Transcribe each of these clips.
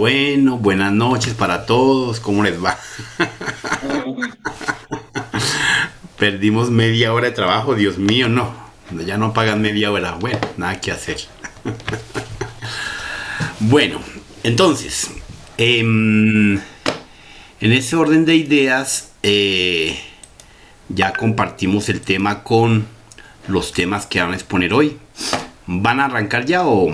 Bueno, buenas noches para todos. ¿Cómo les va? Perdimos media hora de trabajo, Dios mío, no. Ya no pagan media hora. Bueno, nada que hacer. Bueno, entonces, en ese orden de ideas, ya compartimos el tema con los temas que van a exponer hoy. ¿Van a arrancar ya o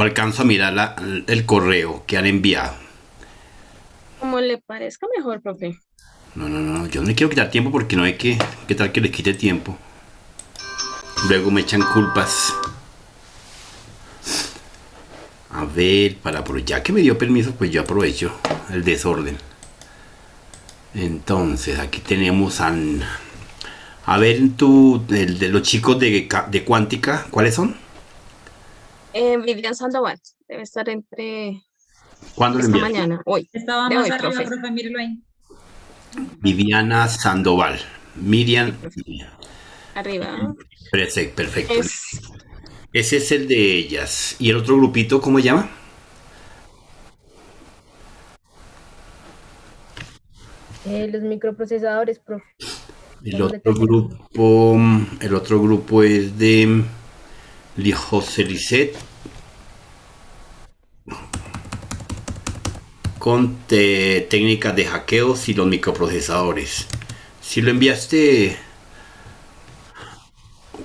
alcanzo a mirar el correo que han enviado? Como le parezca mejor, profe. No, no, no, yo no le quiero quitar tiempo porque no hay que. ¿Qué tal que le quite tiempo? Luego me echan culpas. A ver, ya que me dio permiso, pues yo aprovecho el desorden. Entonces, aquí tenemos a ver, el de los chicos de Cuántica, ¿cuáles son? Vivian Sandoval debe estar entre ¿Cuándo lo esta enviaste? mañana, hoy, Estaba de más hoy, arriba, profe. profe, mírelo ahí. Viviana Sandoval. Miriam. Profe, arriba. Perfecto. Es Ese es el de ellas. ¿Y el otro grupito, cómo se llama? Los microprocesadores, profe, El son de otro tercero. grupo, el otro grupo es de José Lisset con técnicas de hackeos y los microprocesadores. Si lo enviaste,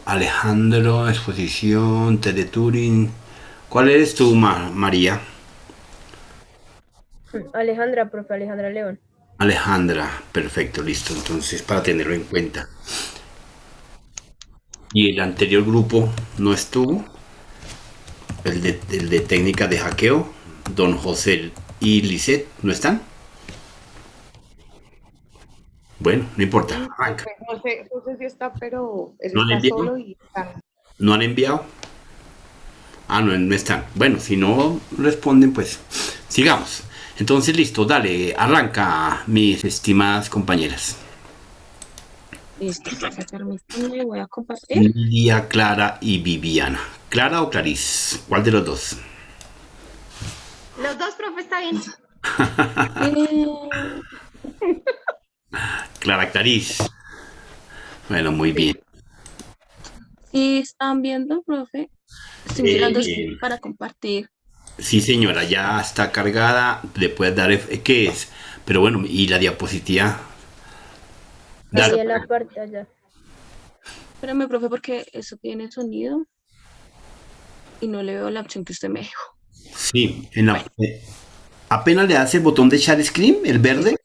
Alejandro, exposición, Teleturing. ¿Cuál eres tú, María? Alejandra, profe, Alejandra León. Alejandra, perfecto, listo. Entonces, para tenerlo en cuenta. Y el anterior grupo no estuvo, el de técnicas de hackeo, don José y Lisset, ¿no están? Bueno, no importa, Sí, arranca. profe, José sí está, pero él ¿No han está enviado? solo y está. ¿No han enviado? Ah, no, no están. Bueno, si no responden, pues sigamos. Entonces, listo, dale, arranca, mis estimadas compañeras. listo, profe. Permítame, voy a compartir. Lidia, Clara y Viviana. ¿Clara o Clarice? ¿Cuál de los dos? Los dos, profe, está bien. Eh, Clara, Clarice. Bueno, muy bien. Sí. si están viendo, profe, estoy mirando Eh, para compartir. sí, señora, ya está cargada. Le puedes dar ¿qué es? Pero bueno, y la diapositiva. Eso, Ahí en la parte allá. espérame, profe, porque eso tiene sonido y no le veo la opción que usted me dijo. Sí, Bueno, apenas le das el botón de Share Screen, el verde,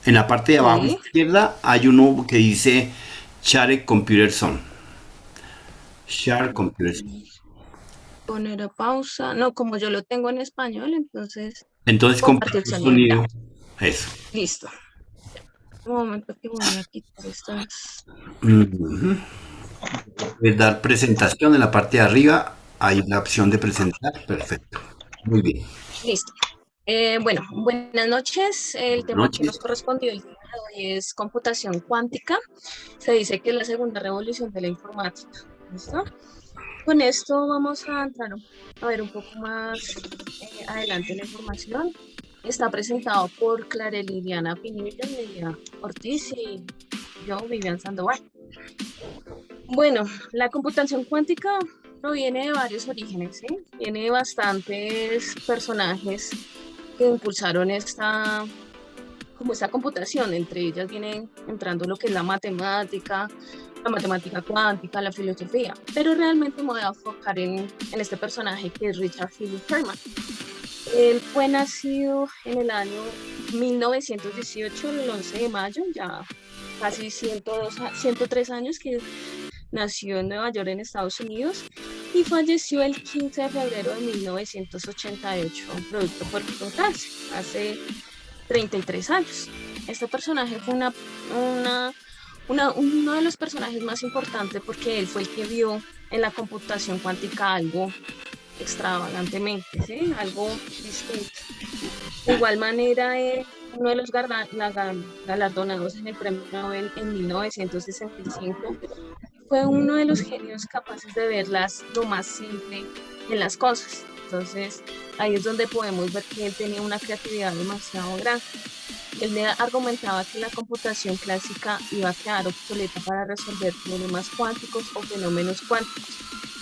en la parte de abajo sí. izquierda hay uno que dice Share Computer Zone. Share Computer Zone. Poner a pausa. No, como yo lo tengo en español, entonces Entonces compartir comparte el sonido. Ya, sonido. Eso. listo. Un momento que voy a quitar estas. Ujú. Puedes dar presentación en la parte de arriba. Hay la opción de presentar. Perfecto. Muy bien. Listo. Bueno, buenas noches. El Buenas tema que nos noches. correspondió el día de hoy es computación cuántica. Se dice que es la segunda revolución de la informática. ¿Listo? Con esto vamos a entrar a ver un poco más adelante la información. Está presentado por Clara Liliana Pinilla, Lidia Ortiz y yo, Vivian Sandoval. Bueno, la computación cuántica proviene de varios orígenes, ¿sí? Tiene bastantes personajes que impulsaron como esta computación. Entre ellas vienen entrando lo que es la matemática cuántica, la filosofía. Pero realmente me voy a enfocar en este personaje que es Richard Philip Feynman. Él fue nacido en el año 1918, el 11 de mayo, ya casi 103 años que nació en Nueva York, en Estados Unidos, y falleció el 15 de febrero de 1988, producto por un cáncer, hace 33 años. Este personaje fue uno de los personajes más importantes porque él fue el que vio en la computación cuántica algo extravagantemente, ¿sí? Algo distinto. De igual manera, uno de los galardonados en el premio Nobel en 1965 fue uno de los genios capaces de verlas lo más simple en las cosas. Entonces, ahí es donde podemos ver que él tenía una creatividad demasiado grande. Él me argumentaba que la computación clásica iba a quedar obsoleta para resolver problemas cuánticos o fenómenos cuánticos.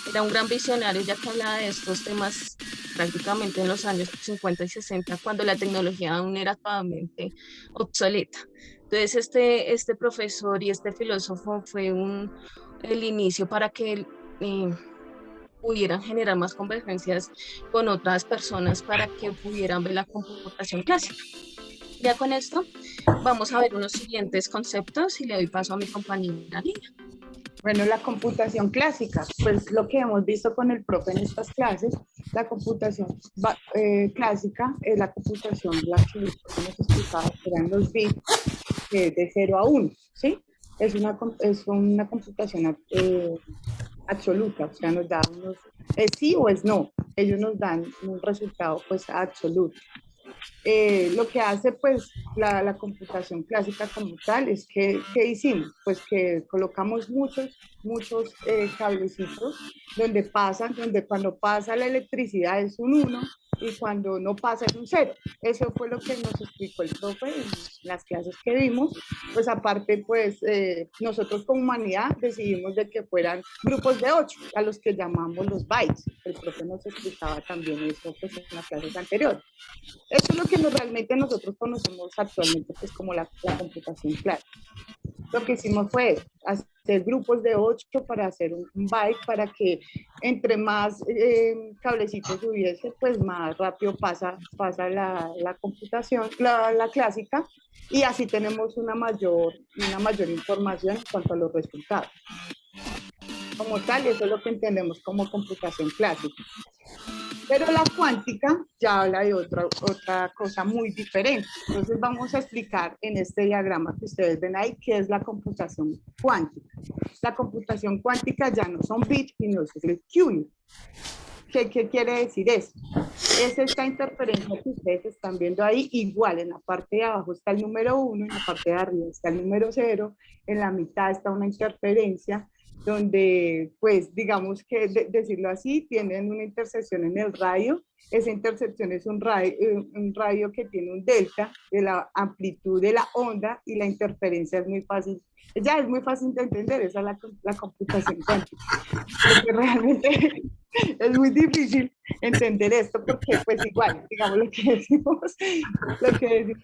Era un gran visionario ya que hablaba de estos temas prácticamente en los años 50 y 60, cuando la tecnología aún era totalmente obsoleta. Entonces, este profesor y este filósofo fue el inicio para que eh, pudieran generar más convergencias con otras personas para que pudieran ver la computación clásica. Ya con esto vamos a ver unos siguientes conceptos y le doy paso a mi compañera Lina. Bueno, la computación clásica, pues lo que hemos visto con el profe en estas clases, la computación clásica es la computación, la que hemos explicado, que eran los bits de 0 a 1, ¿sí? Es una computación absoluta, o sea, nos da unos, es sí o es no, ellos nos dan un resultado pues absoluto. Lo que hace pues la computación clásica como tal es que, ¿qué hicimos? Pues que colocamos muchos cablecitos donde cuando pasa la electricidad es un 1 y cuando no pasa es un 0. Eso fue lo que nos explicó el profe en las clases que vimos. Pues aparte, pues nosotros como humanidad decidimos de que fueran grupos de 8, a los que llamamos los bytes. El profe nos explicaba también eso pues, en las clases anteriores. Eso es lo que realmente nosotros conocemos actualmente pues, como la computación clásica. Lo que hicimos fue hacer grupos de 8 para hacer un byte para que entre más cablecitos hubiese, pues más rápido pasa la computación, la clásica, y así tenemos una mayor información en cuanto a los resultados. Como tal, eso es lo que entendemos como computación clásica. Pero la cuántica ya habla de otra cosa muy diferente. Entonces vamos a explicar en este diagrama que ustedes ven ahí qué es la computación cuántica. La computación cuántica ya no son bits, sino es el qubit. ¿Qué quiere decir eso? Es esta interferencia que ustedes están viendo ahí, igual en la parte de abajo está el número 1, en la parte de arriba está el número 0, en la mitad está una interferencia, donde, pues, digamos que, decirlo así, tienen una intersección en el radio. Esa intersección es un radio que tiene un delta de la amplitud de la onda y la interferencia es muy fácil. Ya es muy fácil de entender, esa es la computación cuántica. Porque realmente es muy difícil entender esto porque, pues, igual, digamos, lo que decimos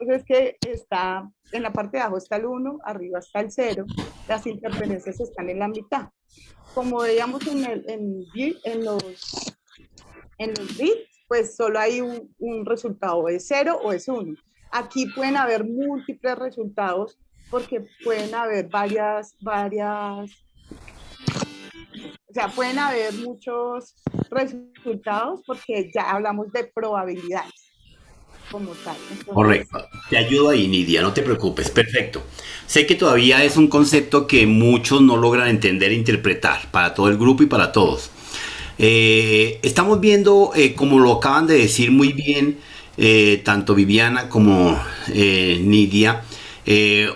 es que está en la parte de abajo está el 1, arriba está el 0, las interferencias están en la mitad. Como veíamos en los bits, pues solo hay un resultado, es 0 o es 1. Aquí pueden haber múltiples resultados porque pueden haber o sea, pueden haber muchos resultados porque ya hablamos de probabilidades como tal. Entonces, correcto, te ayudo ahí, Nidia, no te preocupes, perfecto. Sé que todavía es un concepto que muchos no logran entender e interpretar, para todo el grupo y para todos. Estamos viendo, como lo acaban de decir muy bien, tanto Viviana como Nidia,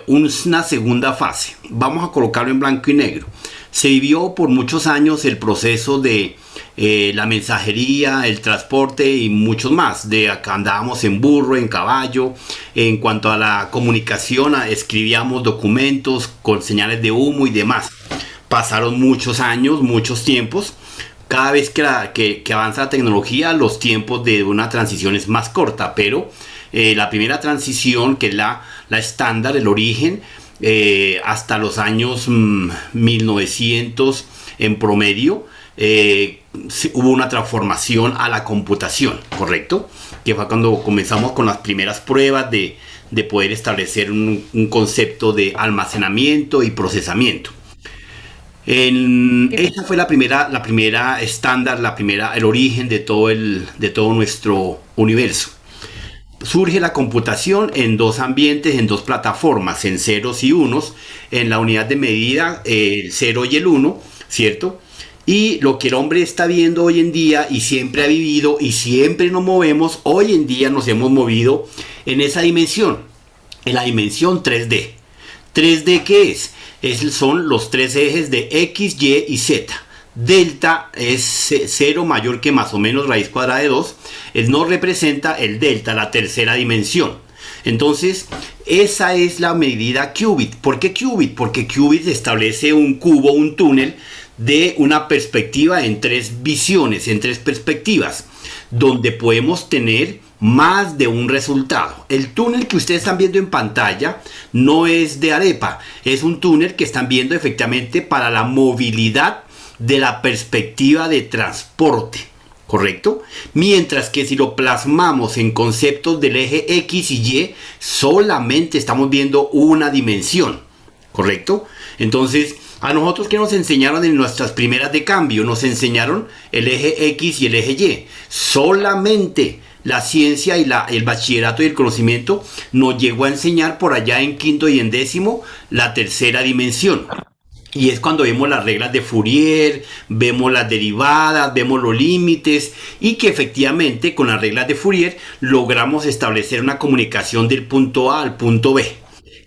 una segunda fase. Vamos a colocarlo en blanco y negro. Se vivió por muchos años el proceso de la mensajería, el transporte y muchos más. De acá andábamos en burro, en caballo. En cuanto a la comunicación, escribíamos documentos con señales de humo y demás. Pasaron muchos años, muchos tiempos. Cada vez que avanza la tecnología, los tiempos de una transición es más corta, pero la primera transición, que es la estándar, el origen, hasta los años 1900 en promedio, hubo una transformación a la computación, ¿correcto? Que fue cuando comenzamos con las primeras pruebas de poder establecer un concepto de almacenamiento y procesamiento. Esa fue la primera estándar, el origen de todo nuestro universo. Surge la computación en dos ambientes, en dos plataformas, en ceros y unos, en la unidad de medida, el 0 y el 1, ¿cierto? Y lo que el hombre está viendo hoy en día y siempre ha vivido y siempre nos movemos, hoy en día nos hemos movido en esa dimensión, en la dimensión 3D. ¿3D qué es? Son los tres ejes de X, Y y Z. delta es 0 mayor que más o menos raíz cuadrada de 2, nos representa el delta, la tercera dimensión. Entonces, esa es la medida qubit. ¿Por qué qubit? Porque qubit establece un cubo, un túnel de una perspectiva en 3 visiones, en 3 perspectivas, donde podemos tener más de un resultado. El túnel que ustedes están viendo en pantalla no es de arepa, es un túnel que están viendo efectivamente para la movilidad de la perspectiva de transporte, ¿correcto? Mientras que si lo plasmamos en conceptos del eje X y Y, solamente estamos viendo una dimensión, ¿correcto? Entonces, a nosotros, ¿qué nos enseñaron en nuestras primeras de cambio? Nos enseñaron el eje X y el eje Y. Solamente la ciencia y el bachillerato y el conocimiento nos llegó a enseñar por allá en quinto y en décimo la tercera dimensión. Y es cuando vemos las reglas de Fourier, vemos las derivadas, vemos los límites y que efectivamente con las reglas de Fourier logramos establecer una comunicación del punto A al punto B.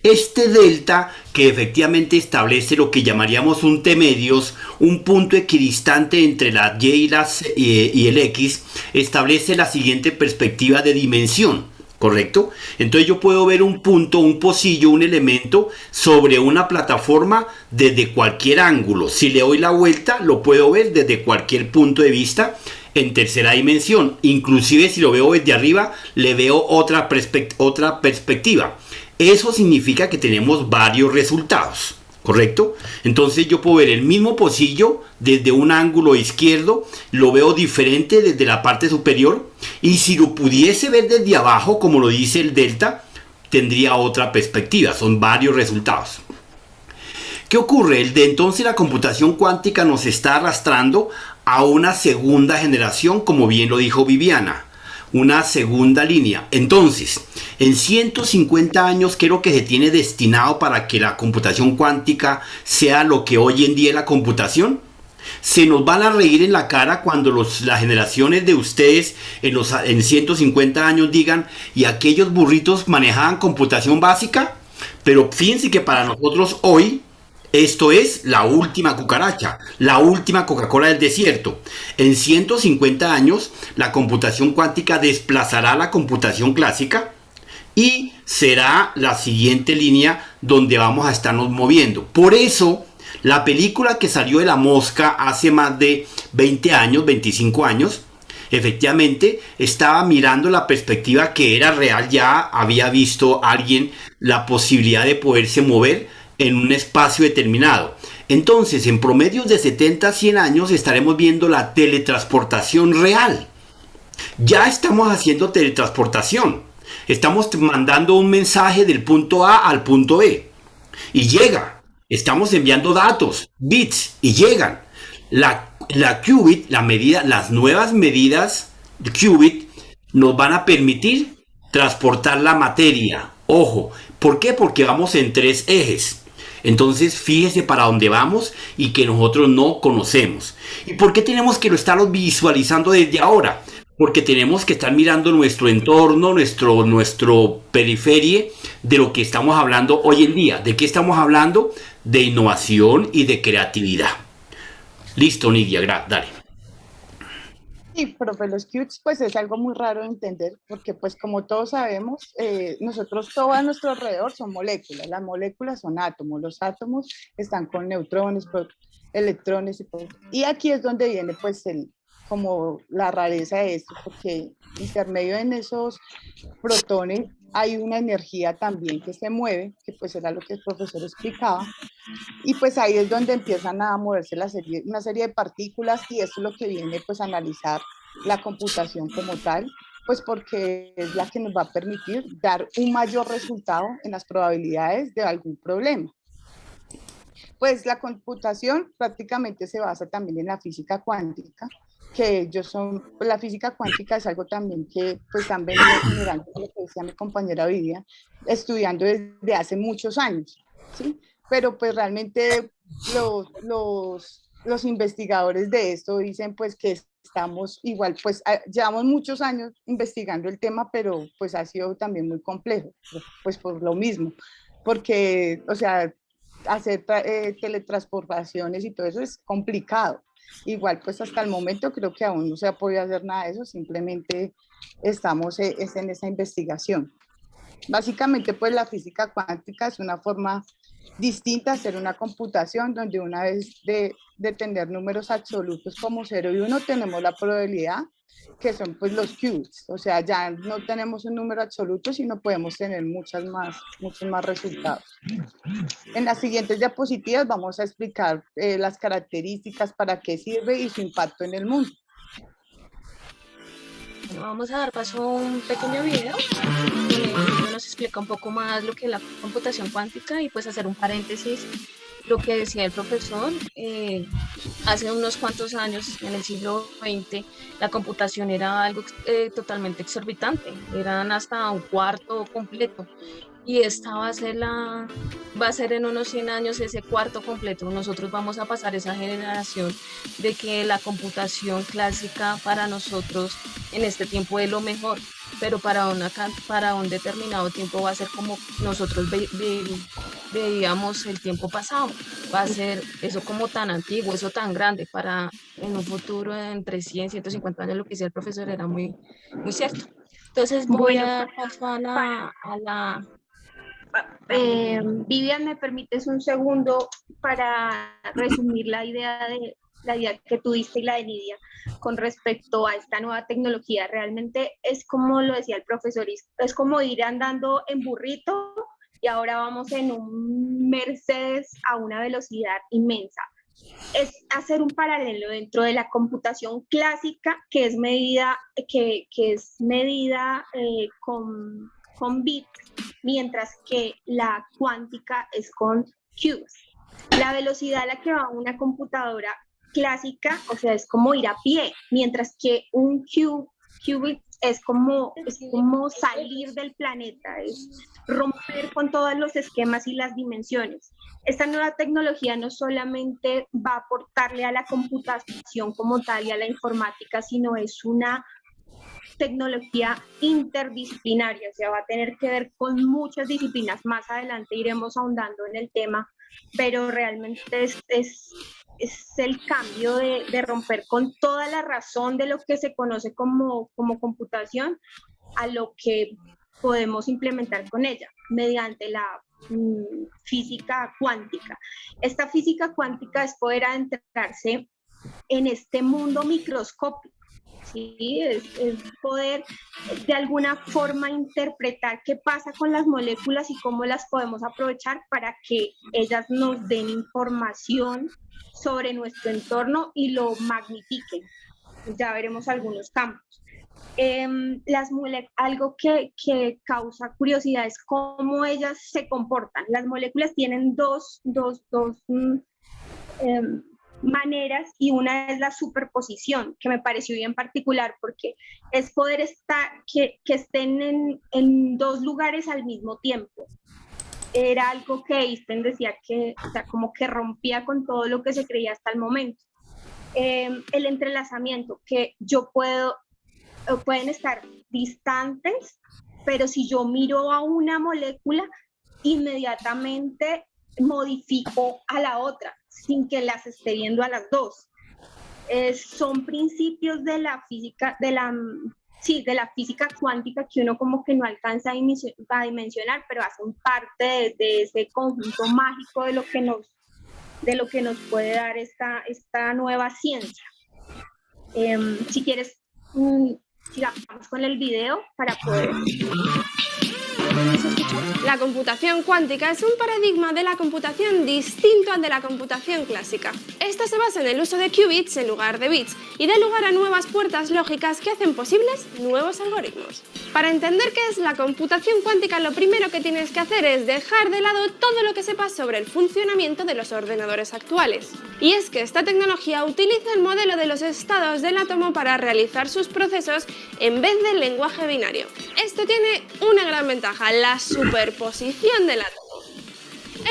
Este delta que efectivamente establece lo que llamaríamos un T medios, un punto equidistante entre la Y y el X, establece la siguiente perspectiva de dimensión, ¿correcto? Entonces yo puedo ver un punto, un pocillo, un elemento sobre una plataforma desde cualquier ángulo. Si le doy la vuelta, lo puedo ver desde cualquier punto de vista en tercera dimensión. Inclusive si lo veo desde arriba, le veo otra perspectiva. Eso significa que tenemos varios resultados, ¿correcto? Entonces yo puedo ver el mismo pocillo desde un ángulo izquierdo, lo veo diferente desde la parte superior, y si lo pudiese ver desde abajo, como lo dice el delta, tendría otra perspectiva. Son varios resultados. ¿Qué ocurre? Entonces la computación cuántica nos está arrastrando a una segunda generación, como bien lo dijo Viviana. Una segunda línea. Entonces, en 150 años, ¿qué es lo que se tiene destinado para que la computación cuántica sea lo que hoy en día es la computación? Se nos van a reír en la cara cuando las generaciones de ustedes en 150 años digan, ¿y aquellos burritos manejaban computación básica? Pero fíjense que para nosotros hoy esto es la última cucaracha, la última Coca-Cola del desierto. En 150 años, la computación cuántica desplazará a la computación clásica y será la siguiente línea donde vamos a estarnos moviendo. Por eso, la película que salió de La Mosca hace más de 20 años, 25 años, efectivamente estaba mirando la perspectiva que era real. Ya había visto alguien la posibilidad de poderse mover en un espacio determinado. Entonces, en promedios de 70 a 100 años estaremos viendo la teletransportación real. Ya estamos haciendo teletransportación. Estamos mandando un mensaje del punto A al punto B y llega. Estamos enviando datos, bits, y llegan. La qubit, las nuevas medidas de qubit nos van a permitir transportar la materia. Ojo, ¿por qué? Porque vamos en 3 ejes. Entonces fíjese para dónde vamos y que nosotros no conocemos. ¿Y por qué tenemos que estarlo visualizando desde ahora? Porque tenemos que estar mirando nuestro entorno, nuestro periferie de lo que estamos hablando hoy en día. ¿De qué estamos hablando? De innovación y de creatividad. Listo, Nidia, dale. Sí, profe, los qubits pues es algo muy raro de entender porque pues como todos sabemos, nosotros todo a nuestro alrededor son moléculas, las moléculas son átomos, los átomos están con neutrones, electrones y aquí es donde viene pues como la rareza de esto, porque intermedio en esos protones hay una energía también que se mueve, que pues era lo que el profesor explicaba, y pues ahí es donde empiezan a moverse una serie de partículas, y eso es lo que viene pues a analizar la computación como tal, pues porque es la que nos va a permitir dar un mayor resultado en las probabilidades de algún problema. Pues la computación prácticamente se basa también en la física cuántica, que la física cuántica es algo también que pues han venido generando, lo que decía mi compañera Vivian, estudiando desde hace muchos años, ¿sí? Pero pues realmente los investigadores de esto dicen pues que estamos igual, pues llevamos muchos años investigando el tema, pero pues ha sido también muy complejo, pues por lo mismo, porque, o sea, hacer teletransportaciones y todo eso es complicado. Igual, pues hasta el momento creo que aún no se ha podido hacer nada de eso, simplemente estamos es en esa investigación. Básicamente, pues la física cuántica es una forma distinta a hacer una computación donde una vez de tener números absolutos como 0 y 1 tenemos la probabilidad que son pues los qubits, o sea, ya no tenemos un número absoluto, sino podemos tener muchos más resultados. En las siguientes diapositivas vamos a explicar las características, para qué sirve y su impacto en el mundo. Bueno, vamos a dar paso a un pequeño video donde nos explica un poco más lo que es la computación cuántica y pues hacer un paréntesis. Lo que decía el profesor, hace unos cuantos años, en el siglo XX, la computación era algo totalmente exorbitante, eran hasta un cuarto completo. Y esta va a ser en unos 100 años ese cuarto completo. Nosotros vamos a pasar esa generación de que la computación clásica para nosotros en este tiempo es lo mejor, pero para un determinado tiempo va a ser como nosotros veíamos el tiempo pasado. Va a ser eso como tan antiguo, eso tan grande, para en un futuro entre 100, 150 años, lo que decía el profesor era muy, muy cierto. Entonces voy a dar paso a la Vivian, ¿me permites un segundo para resumir la idea que tú diste y la de Nidia con respecto a esta nueva tecnología? Realmente es como lo decía el profesor, es como ir andando en burrito y ahora vamos en un Mercedes a una velocidad inmensa. Es hacer un paralelo dentro de la computación clásica, que es medida con bits, mientras que la cuántica es con qubits. La velocidad a la que va una computadora clásica, o sea, es como ir a pie, mientras que un qubit es como salir del planeta, es romper con todos los esquemas y las dimensiones. Esta nueva tecnología no solamente va a aportarle a la computación como tal y a la informática, sino es una tecnología interdisciplinaria, o sea, va a tener que ver con muchas disciplinas. Más adelante iremos ahondando en el tema, pero realmente es el cambio de romper con toda la razón de lo que se conoce como computación a lo que podemos implementar con ella mediante la física cuántica. Esta física cuántica es poder adentrarse en este mundo microscópico. Sí, es poder de alguna forma interpretar qué pasa con las moléculas y cómo las podemos aprovechar para que ellas nos den información sobre nuestro entorno y lo magnifiquen. Ya veremos algunos campos. Algo que causa curiosidad es cómo ellas se comportan. Las moléculas tienen dos maneras, y una es la superposición, que me pareció bien particular porque es poder estar, que estén en dos lugares al mismo tiempo. Era algo que Einstein decía que, o sea, como que rompía con todo lo que se creía hasta el momento. El entrelazamiento, que pueden estar distantes, pero si yo miro a una molécula, inmediatamente modifico a la otra, sin que las esté viendo a las dos. Son principios de la física, de la física cuántica que uno como que no alcanza a dimensionar, pero hacen parte de ese conjunto mágico de lo que nos puede dar esta nueva ciencia. Si quieres, sigamos con el video para poder... La computación cuántica es un paradigma de la computación distinto al de la computación clásica. Esta se basa en el uso de qubits en lugar de bits y da lugar a nuevas puertas lógicas que hacen posibles nuevos algoritmos. Para entender qué es la computación cuántica, lo primero que tienes que hacer es dejar de lado todo lo que sepas sobre el funcionamiento de los ordenadores actuales. Y es que esta tecnología utiliza el modelo de los estados del átomo para realizar sus procesos en vez del lenguaje binario. Esto tiene una gran ventaja: la superposición del átomo.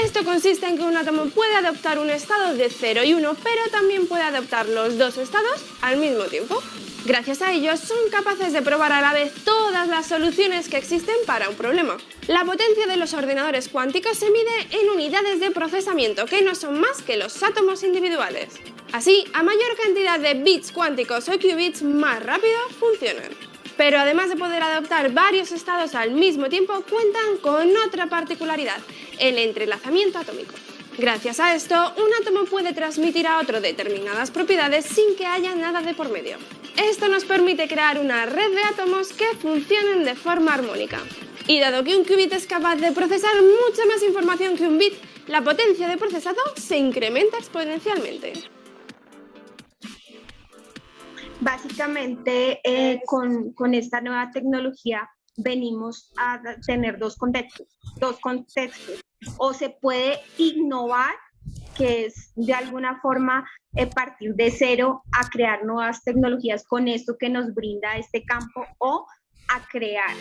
Esto consiste en que un átomo puede adoptar un estado de 0 y 1, pero también puede adoptar los dos estados al mismo tiempo. Gracias a ello, son capaces de probar a la vez todas las soluciones que existen para un problema. La potencia de los ordenadores cuánticos se mide en unidades de procesamiento, que no son más que los átomos individuales. Así, a mayor cantidad de bits cuánticos o qubits, más rápido funcionan. Pero además de poder adoptar varios estados al mismo tiempo, cuentan con otra particularidad, el entrelazamiento atómico. Gracias a esto, un átomo puede transmitir a otro determinadas propiedades sin que haya nada de por medio. Esto nos permite crear una red de átomos que funcionen de forma armónica. Y dado que un qubit es capaz de procesar mucha más información que un bit, la potencia de procesado se incrementa exponencialmente. Básicamente, con esta nueva tecnología venimos a tener dos contextos. O se puede innovar, que es de alguna forma partir de cero a crear nuevas tecnologías con esto que nos brinda este campo, o a crear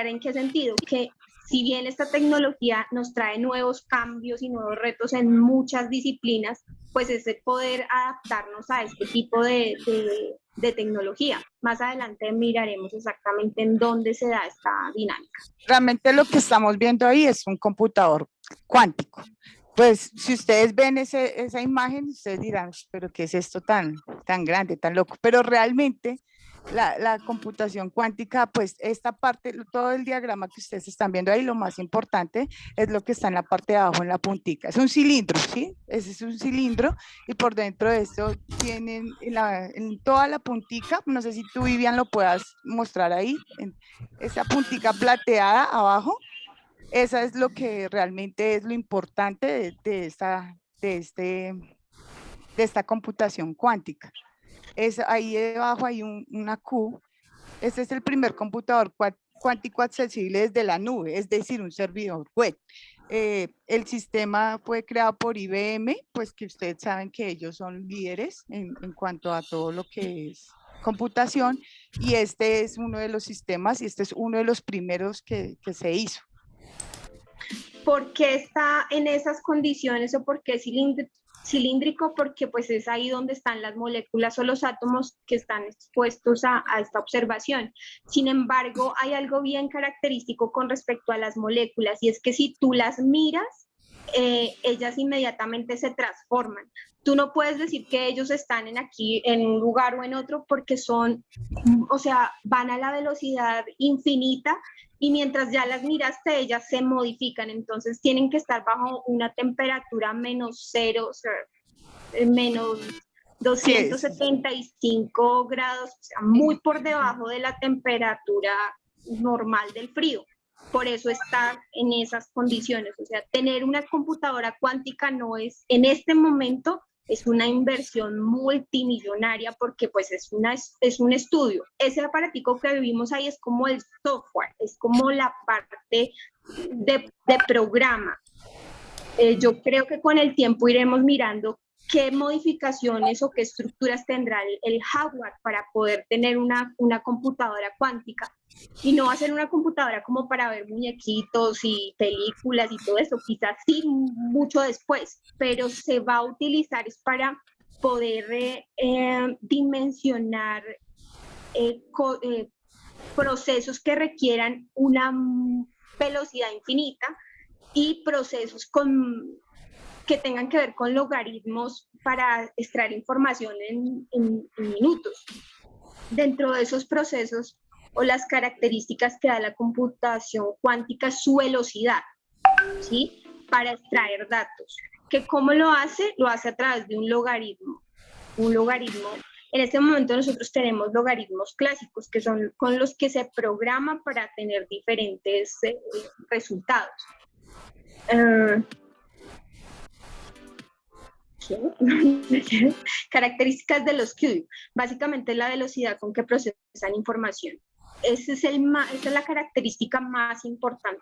¿en qué sentido? Que si bien esta tecnología nos trae nuevos cambios y nuevos retos en muchas disciplinas, pues es el poder adaptarnos a este tipo de tecnología. Más adelante miraremos exactamente en dónde se da esta dinámica. Realmente lo que estamos viendo ahí es un computador cuántico. Pues si ustedes ven esa imagen, ustedes dirán, pero ¿qué es esto tan grande, tan loco? Pero realmente la computación cuántica, pues esta parte, todo el diagrama que ustedes están viendo ahí, lo más importante es lo que está en la parte de abajo, en la puntica. Es un cilindro, ¿sí? Ese es un cilindro, y por dentro de esto tienen en toda la puntica, no sé si tú, Vivian, lo puedas mostrar ahí, en esa puntica plateada abajo. Esa es lo que realmente es lo importante de esta computación cuántica. Ahí debajo hay una Q. Este es el primer computador cuántico accesible desde la nube, es decir, un servidor web. El sistema fue creado por IBM, pues que ustedes saben que ellos son líderes en cuanto a todo lo que es computación, y este es uno de los sistemas, y este es uno de los primeros que se hizo. ¿Por qué está en esas condiciones o por qué cilíndrico? Porque pues es ahí donde están las moléculas o los átomos que están expuestos a esta observación. Sin embargo, hay algo bien característico con respecto a las moléculas, y es que si tú las miras, ellas inmediatamente se transforman. Tú no puedes decir que ellos están aquí en un lugar o en otro, porque van a la velocidad infinita, y mientras ya las miraste, ellas se modifican. Entonces tienen que estar bajo una temperatura menos 0, menos 275 grados, o sea, muy por debajo de la temperatura normal del frío. Por eso está en esas condiciones. O sea, tener una computadora cuántica no es, en este momento, es una inversión multimillonaria, porque pues es un estudio. Ese aparatico que vivimos ahí es como el software, es como la parte de programa. Yo creo que con el tiempo iremos mirando qué modificaciones o qué estructuras tendrá el hardware para poder tener una computadora cuántica. Y no va a ser una computadora como para ver muñequitos y películas y todo eso, quizás sí mucho después, pero se va a utilizar es para poder dimensionar procesos que requieran una velocidad infinita, y procesos que tengan que ver con logaritmos para extraer información en minutos. Dentro de esos procesos, o las características que da la computación cuántica, su velocidad, ¿sí? Para extraer datos. ¿Cómo lo hace? Lo hace a través de un logaritmo. En este momento nosotros tenemos logaritmos clásicos, que son con los que se programa para tener diferentes resultados. Características de los qubits. Básicamente la velocidad con que procesan información. Esa es la característica más importante.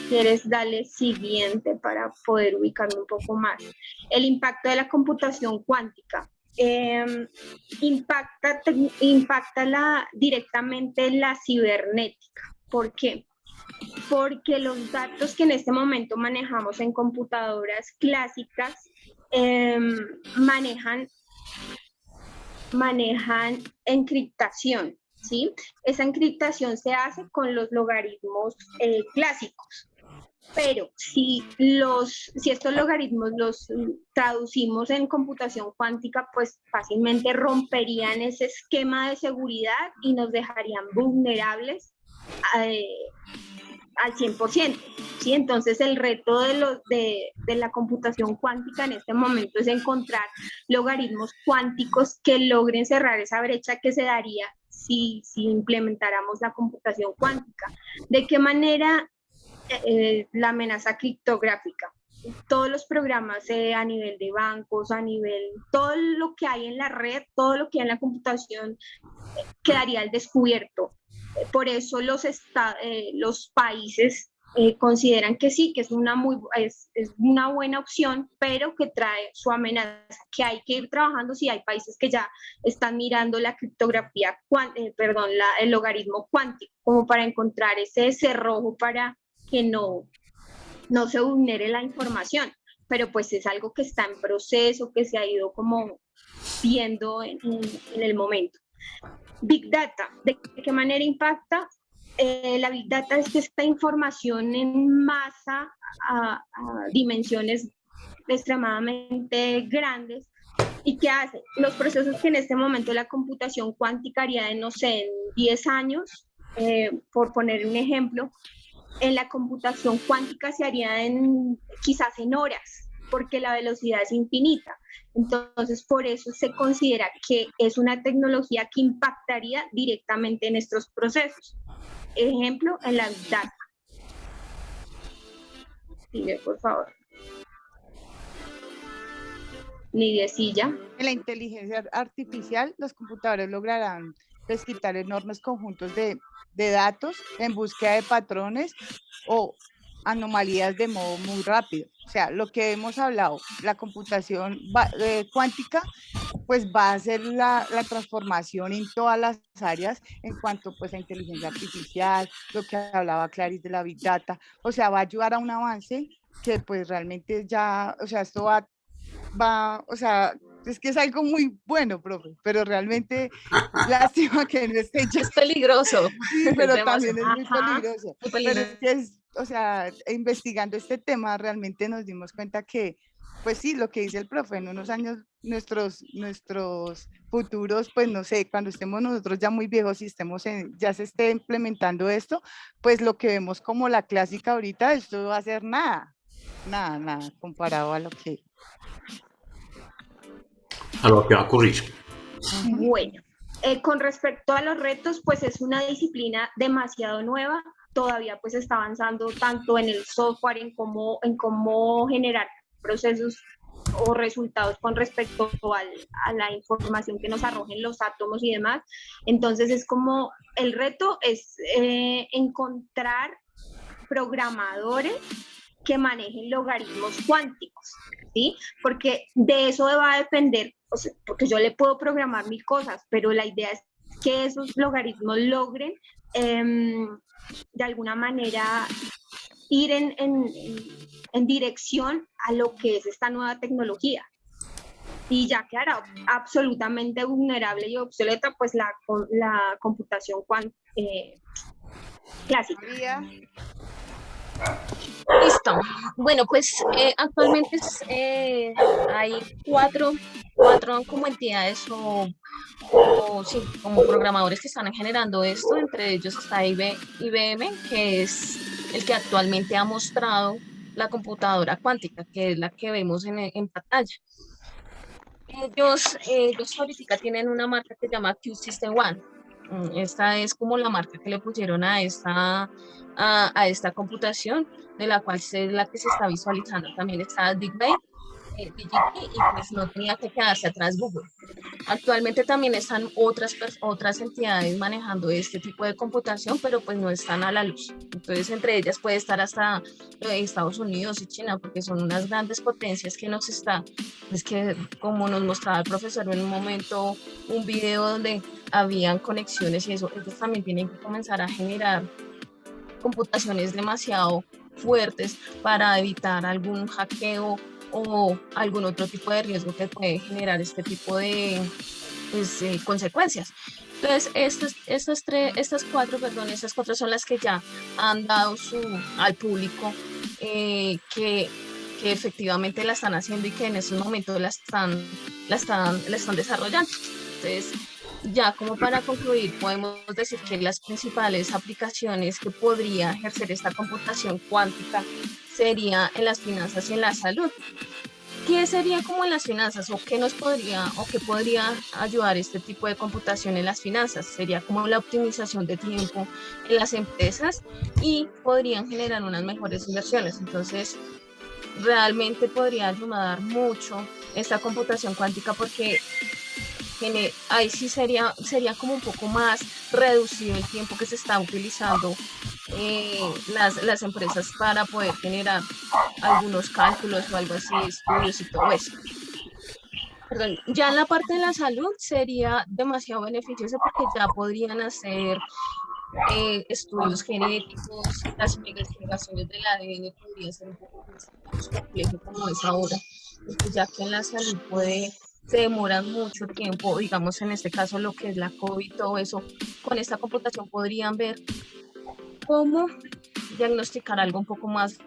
¿Quieres darle siguiente para poder ubicarme un poco más? El impacto de la computación cuántica. Impacta directamente la cibernética. ¿Por qué? Porque los datos que en este momento manejamos en computadoras clásicas manejan encriptación, ¿sí? Esa encriptación se hace con los logaritmos clásicos. Pero si estos logaritmos los traducimos en computación cuántica, pues fácilmente romperían ese esquema de seguridad y nos dejarían vulnerables al 100%. ¿Sí? Entonces el reto de la computación cuántica en este momento es encontrar logaritmos cuánticos que logren cerrar esa brecha que se daría si implementáramos la computación cuántica. ¿De qué manera? La amenaza criptográfica. Todos los programas a nivel de bancos, a nivel, todo lo que hay en la red, todo lo que hay en la computación quedaría al descubierto. Por eso los países consideran que sí, que es una buena opción, pero que trae su amenaza, que hay que ir trabajando. Sí, hay países que ya están mirando la criptografía, el logaritmo cuántico, como para encontrar ese cerrojo para que no se vulnere la información, pero pues es algo que está en proceso, que se ha ido como viendo en el momento. Big Data, ¿de qué manera impacta? La Big Data es que esta información en masa a dimensiones extremadamente grandes. ¿Y qué hace? Los procesos que en este momento la computación cuántica haría en 10 años, por poner un ejemplo, en la computación cuántica se haría quizás en horas, porque la velocidad es infinita. Entonces, por eso se considera que es una tecnología que impactaría directamente en nuestros procesos. Ejemplo, en la Big Data. Sigue, por favor. Nidiecilla. En la inteligencia artificial, los computadores lograrán descritar enormes conjuntos de datos en búsqueda de patrones o anomalías de modo muy rápido. O sea, lo que hemos hablado, la computación cuántica, pues va a hacer la transformación en todas las áreas en cuanto pues a inteligencia artificial, lo que hablaba Clarice de la Big Data. O sea, va a ayudar a un avance que pues realmente ya, o sea, esto va, o sea, es que es algo muy bueno, profe, pero realmente lástima que no esté ya. Es peligroso. Sí, pero también es muy peligroso. Muy peligroso. Pero es que o sea, investigando este tema realmente nos dimos cuenta que, pues sí, lo que dice el profe, en unos años nuestros futuros, pues no sé, cuando estemos nosotros ya muy viejos y ya se esté implementando esto, pues lo que vemos como la clásica ahorita, esto va a ser nada comparado a lo que va a ocurrir. Bueno, con respecto a los retos, pues es una disciplina demasiado nueva, todavía pues está avanzando tanto en el software, en cómo generar procesos o resultados con respecto a la información que nos arrojen los átomos y demás. Entonces es como, el reto es encontrar programadores que manejen logaritmos cuánticos, ¿sí? Porque de eso va a depender, o sea, porque yo le puedo programar 1000 cosas, pero la idea es que esos logaritmos logren de alguna manera ir en dirección a lo que es esta nueva tecnología. Y ya quedará absolutamente vulnerable y obsoleta pues la computación clásica. Listo. Bueno, pues actualmente hay cuatro como entidades o sí, como programadores que están generando esto. Entre ellos está IBM, que es el que actualmente ha mostrado la computadora cuántica, que es la que vemos en pantalla. Ellos ahorita tienen una marca que se llama Q-System One. Esta es como la marca que le pusieron a esta computación, de la cual es la que se está visualizando. También está DeepMind, DGT, y pues no tenía que quedarse atrás Google. Actualmente también están otras entidades manejando este tipo de computación, pero pues no están a la luz. Entonces, entre ellas puede estar hasta Estados Unidos y China, porque son unas grandes potencias que es que como nos mostraba el profesor en un momento, un video donde habían conexiones y eso, ellos también tienen que comenzar a generar computaciones demasiado fuertes para evitar algún hackeo o algún otro tipo de riesgo que puede generar este tipo de consecuencias. Entonces, estas cuatro son las que ya han dado al público que efectivamente la están haciendo y que en estos momentos la están desarrollando. Entonces, ya como para concluir, podemos decir que las principales aplicaciones que podría ejercer esta computación cuántica sería en las finanzas y en la salud. ¿Qué sería como en las finanzas o qué nos podría o qué podría ayudar este tipo de computación en las finanzas? Sería como la optimización de tiempo en las empresas y podrían generar unas mejores inversiones. Entonces, realmente podría ayudar mucho esta computación cuántica porque ahí sí sería como un poco más reducido el tiempo que se está utilizando las empresas para poder generar algunos cálculos o algo así, estudios y todo eso. Perdón, ya en la parte de la salud sería demasiado beneficioso porque ya podrían hacer estudios genéticos, las investigaciones del ADN podría ser un poco más complejo como es ahora, porque ya que en la salud se demoran mucho tiempo, digamos en este caso lo que es la COVID, todo eso, con esta computación podrían ver cómo diagnosticar algo un poco más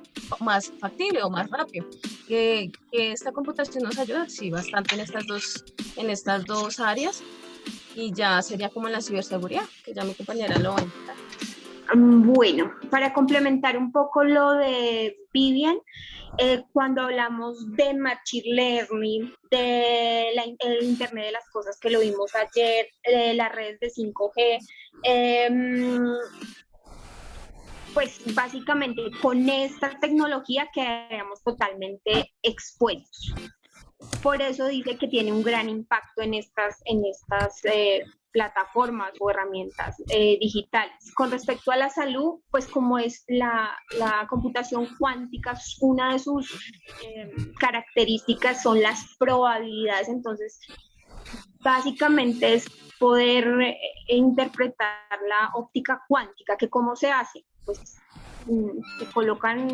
factible o más rápido. Que esta computación nos ayuda, sí, bastante en estas dos áreas y ya sería como en la ciberseguridad, que ya mi compañera lo va a indicar. Bueno, para complementar un poco lo de Vivian, cuando hablamos de Machine Learning, el Internet de las Cosas que lo vimos ayer, las redes de 5G, pues básicamente con esta tecnología quedaríamos totalmente expuestos. Por eso dice que tiene un gran impacto en estas plataformas o herramientas digitales. Con respecto a la salud, pues como es la computación cuántica, una de sus características son las probabilidades. Entonces, básicamente es poder interpretar la óptica cuántica, que cómo se hace, pues se colocan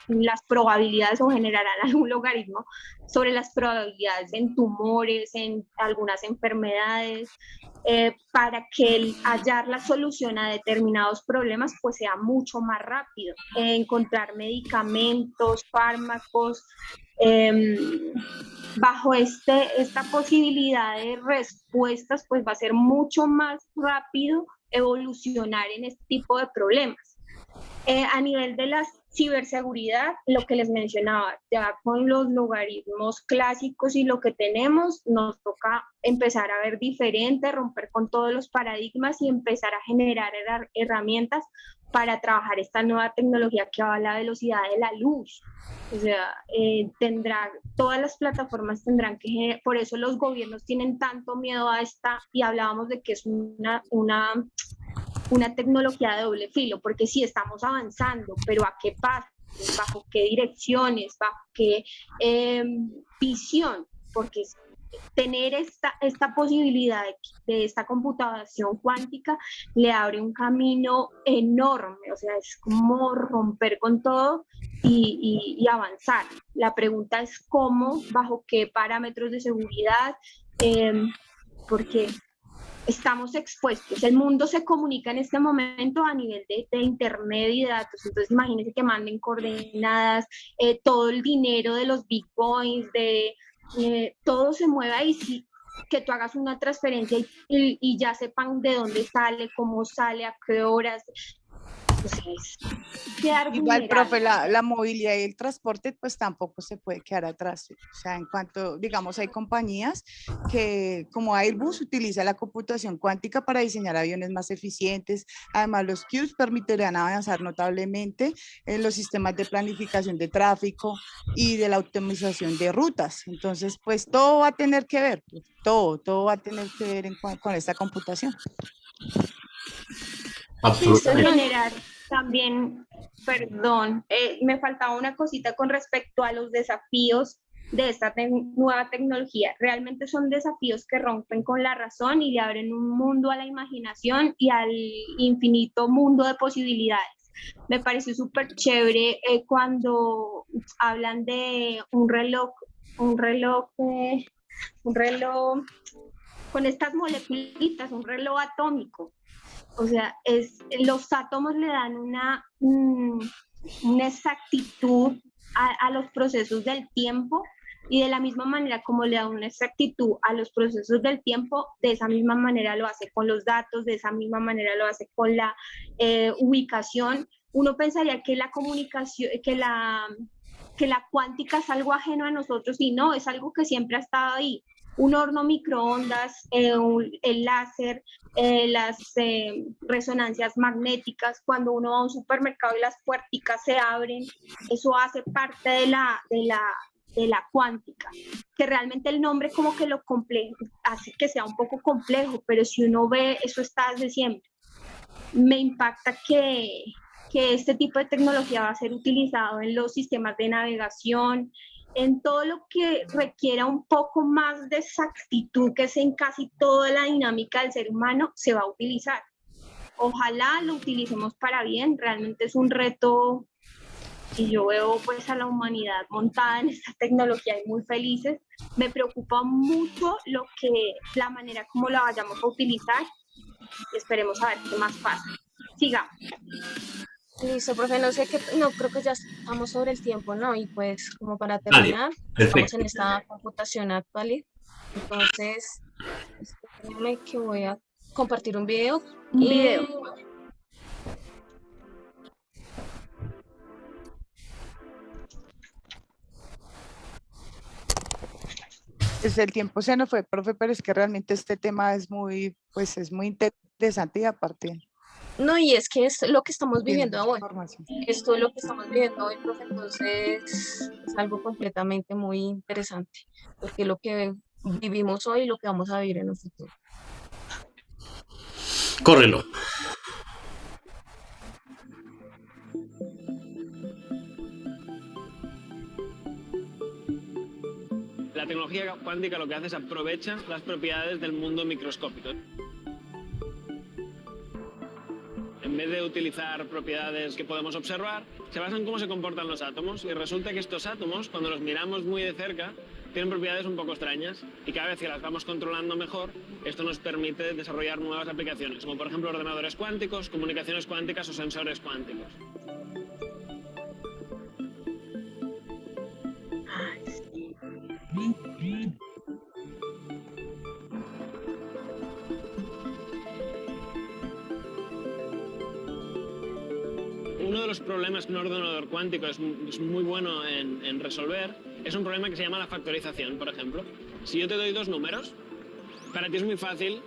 las probabilidades o generarán algún logaritmo sobre las probabilidades en tumores, en algunas enfermedades, para que el hallar la solución a determinados problemas pues sea mucho más rápido, encontrar medicamentos, fármacos, bajo esta posibilidad de respuestas pues va a ser mucho más rápido evolucionar en este tipo de problemas. A nivel de la ciberseguridad, lo que les mencionaba, ya con los logaritmos clásicos y lo que tenemos, nos toca empezar a ver diferente, romper con todos los paradigmas y empezar a generar herramientas para trabajar esta nueva tecnología que va a la velocidad de la luz. O sea, todas las plataformas tendrán que, por eso los gobiernos tienen tanto miedo a esta, y hablábamos de que es una tecnología de doble filo, porque sí estamos avanzando, pero ¿a qué paso? ¿Bajo qué direcciones? ¿Bajo qué visión? Porque tener esta posibilidad de esta computación cuántica le abre un camino enorme, o sea, es como romper con todo y avanzar. La pregunta es cómo, bajo qué parámetros de seguridad, porque estamos expuestos. El mundo se comunica en este momento a nivel de internet y de datos. Entonces, imagínense que manden coordenadas, todo el dinero de los bitcoins, todo se mueve ahí. Sí, que tú hagas una transferencia y ya sepan de dónde sale, cómo sale, a qué horas. Entonces, igual, profe, la movilidad y el transporte pues tampoco se puede quedar atrás. O sea, en cuanto, digamos, hay compañías que como Airbus utiliza la computación cuántica para diseñar aviones más eficientes. Además, los Qs permitirán avanzar notablemente en los sistemas de planificación de tráfico y de la optimización de rutas. Entonces, pues todo va a tener que ver, todo va a tener que ver con esta computación. Generar también, perdón, me faltaba una cosita con respecto a los desafíos de esta nueva tecnología. Realmente son desafíos que rompen con la razón y le abren un mundo a la imaginación y al infinito mundo de posibilidades. Me pareció súper chévere cuando hablan de un reloj con estas moleculitas, un reloj atómico. O sea, los átomos le dan una exactitud a los procesos del tiempo, y de la misma manera como le da una exactitud a los procesos del tiempo, de esa misma manera lo hace con los datos, de esa misma manera lo hace con la ubicación. Uno pensaría que la comunicación, que la cuántica es algo ajeno a nosotros, y no, es algo que siempre ha estado ahí. Un horno microondas, el láser, las resonancias magnéticas, cuando uno va a un supermercado y las puerticas se abren, eso hace parte de la cuántica, que realmente el nombre como que lo complejo, hace que sea un poco complejo, pero si uno ve, eso está desde siempre. Me impacta que este tipo de tecnología va a ser utilizado en los sistemas de navegación, en todo lo que requiera un poco más de exactitud, que es en casi toda la dinámica del ser humano, se va a utilizar. Ojalá lo utilicemos para bien, realmente es un reto, y yo veo pues a la humanidad montada en esta tecnología y muy felices. Me preocupa mucho la manera como la vayamos a utilizar, y esperemos a ver qué más pasa. Sigamos. Listo, profe, no, creo que ya estamos sobre el tiempo, ¿no? Y pues, como para Vale, terminar, estamos perfecto. en esta computación actual. Entonces, espérenme que voy a compartir un video. Un y video. Desde el tiempo se nos fue, profe, pero es que realmente este tema es muy, pues es muy interesante, y aparte No, y es que es lo que estamos tiene viviendo mucha hoy. información. Esto es lo que estamos viviendo hoy, profe, entonces es algo completamente muy interesante, porque lo que vivimos hoy y lo que vamos a vivir en el futuro. Córrelo. La tecnología cuántica lo que hace es aprovecha las propiedades del mundo microscópico. En vez de utilizar propiedades que podemos observar, se basa en cómo se comportan los átomos, y resulta que estos átomos, cuando los miramos muy de cerca, tienen propiedades un poco extrañas, y cada vez que las vamos controlando mejor, esto nos permite desarrollar nuevas aplicaciones, como por ejemplo ordenadores cuánticos, comunicaciones cuánticas o sensores cuánticos. Uno de los problemas que un ordenador cuántico es muy bueno en resolver es un problema que se llama la factorización, por ejemplo. Si yo te doy dos números, para ti es muy fácil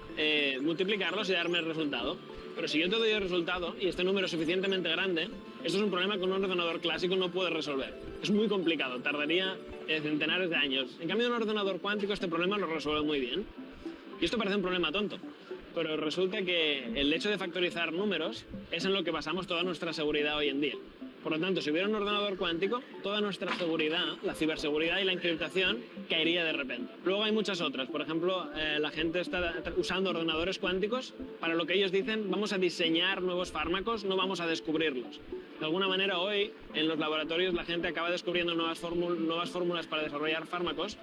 multiplicarlos y darme el resultado. Pero si yo te doy el resultado y este número es suficientemente grande, esto es un problema que un ordenador clásico no puede resolver. Es muy complicado, tardaría centenares de años. En cambio, un ordenador cuántico este problema lo resuelve muy bien. Y esto parece un problema tonto, pero resulta que el hecho de factorizar números es en lo que basamos toda nuestra seguridad hoy en día. Por lo tanto, si hubiera un ordenador cuántico, toda nuestra seguridad, la ciberseguridad y la encriptación caería de repente. Luego hay muchas otras. Por ejemplo, la gente está usando ordenadores cuánticos para lo que ellos dicen: vamos a diseñar nuevos fármacos, no vamos a descubrirlos. De alguna manera, hoy en los laboratorios la gente acaba descubriendo nuevas fórmulas para desarrollar fármacos,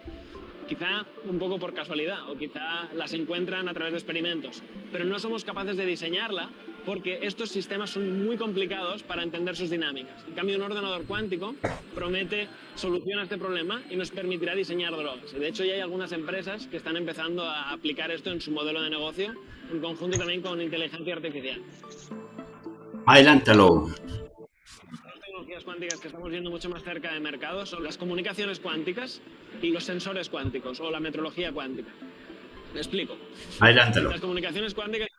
quizá un poco por casualidad, o quizá las encuentran a través de experimentos, pero no somos capaces de diseñarla porque estos sistemas son muy complicados para entender sus dinámicas. En cambio, un ordenador cuántico promete solución a este problema y nos permitirá diseñar drogas. De hecho, ya hay algunas empresas que están empezando a aplicar esto en su modelo de negocio, en conjunto también con inteligencia artificial. Adelántalo. Las tecnologías cuánticas que estamos viendo mucho más cerca de mercado son las comunicaciones cuánticas y los sensores cuánticos, o la metrología cuántica. Me explico. Adelántalo. Las comunicaciones cuánticas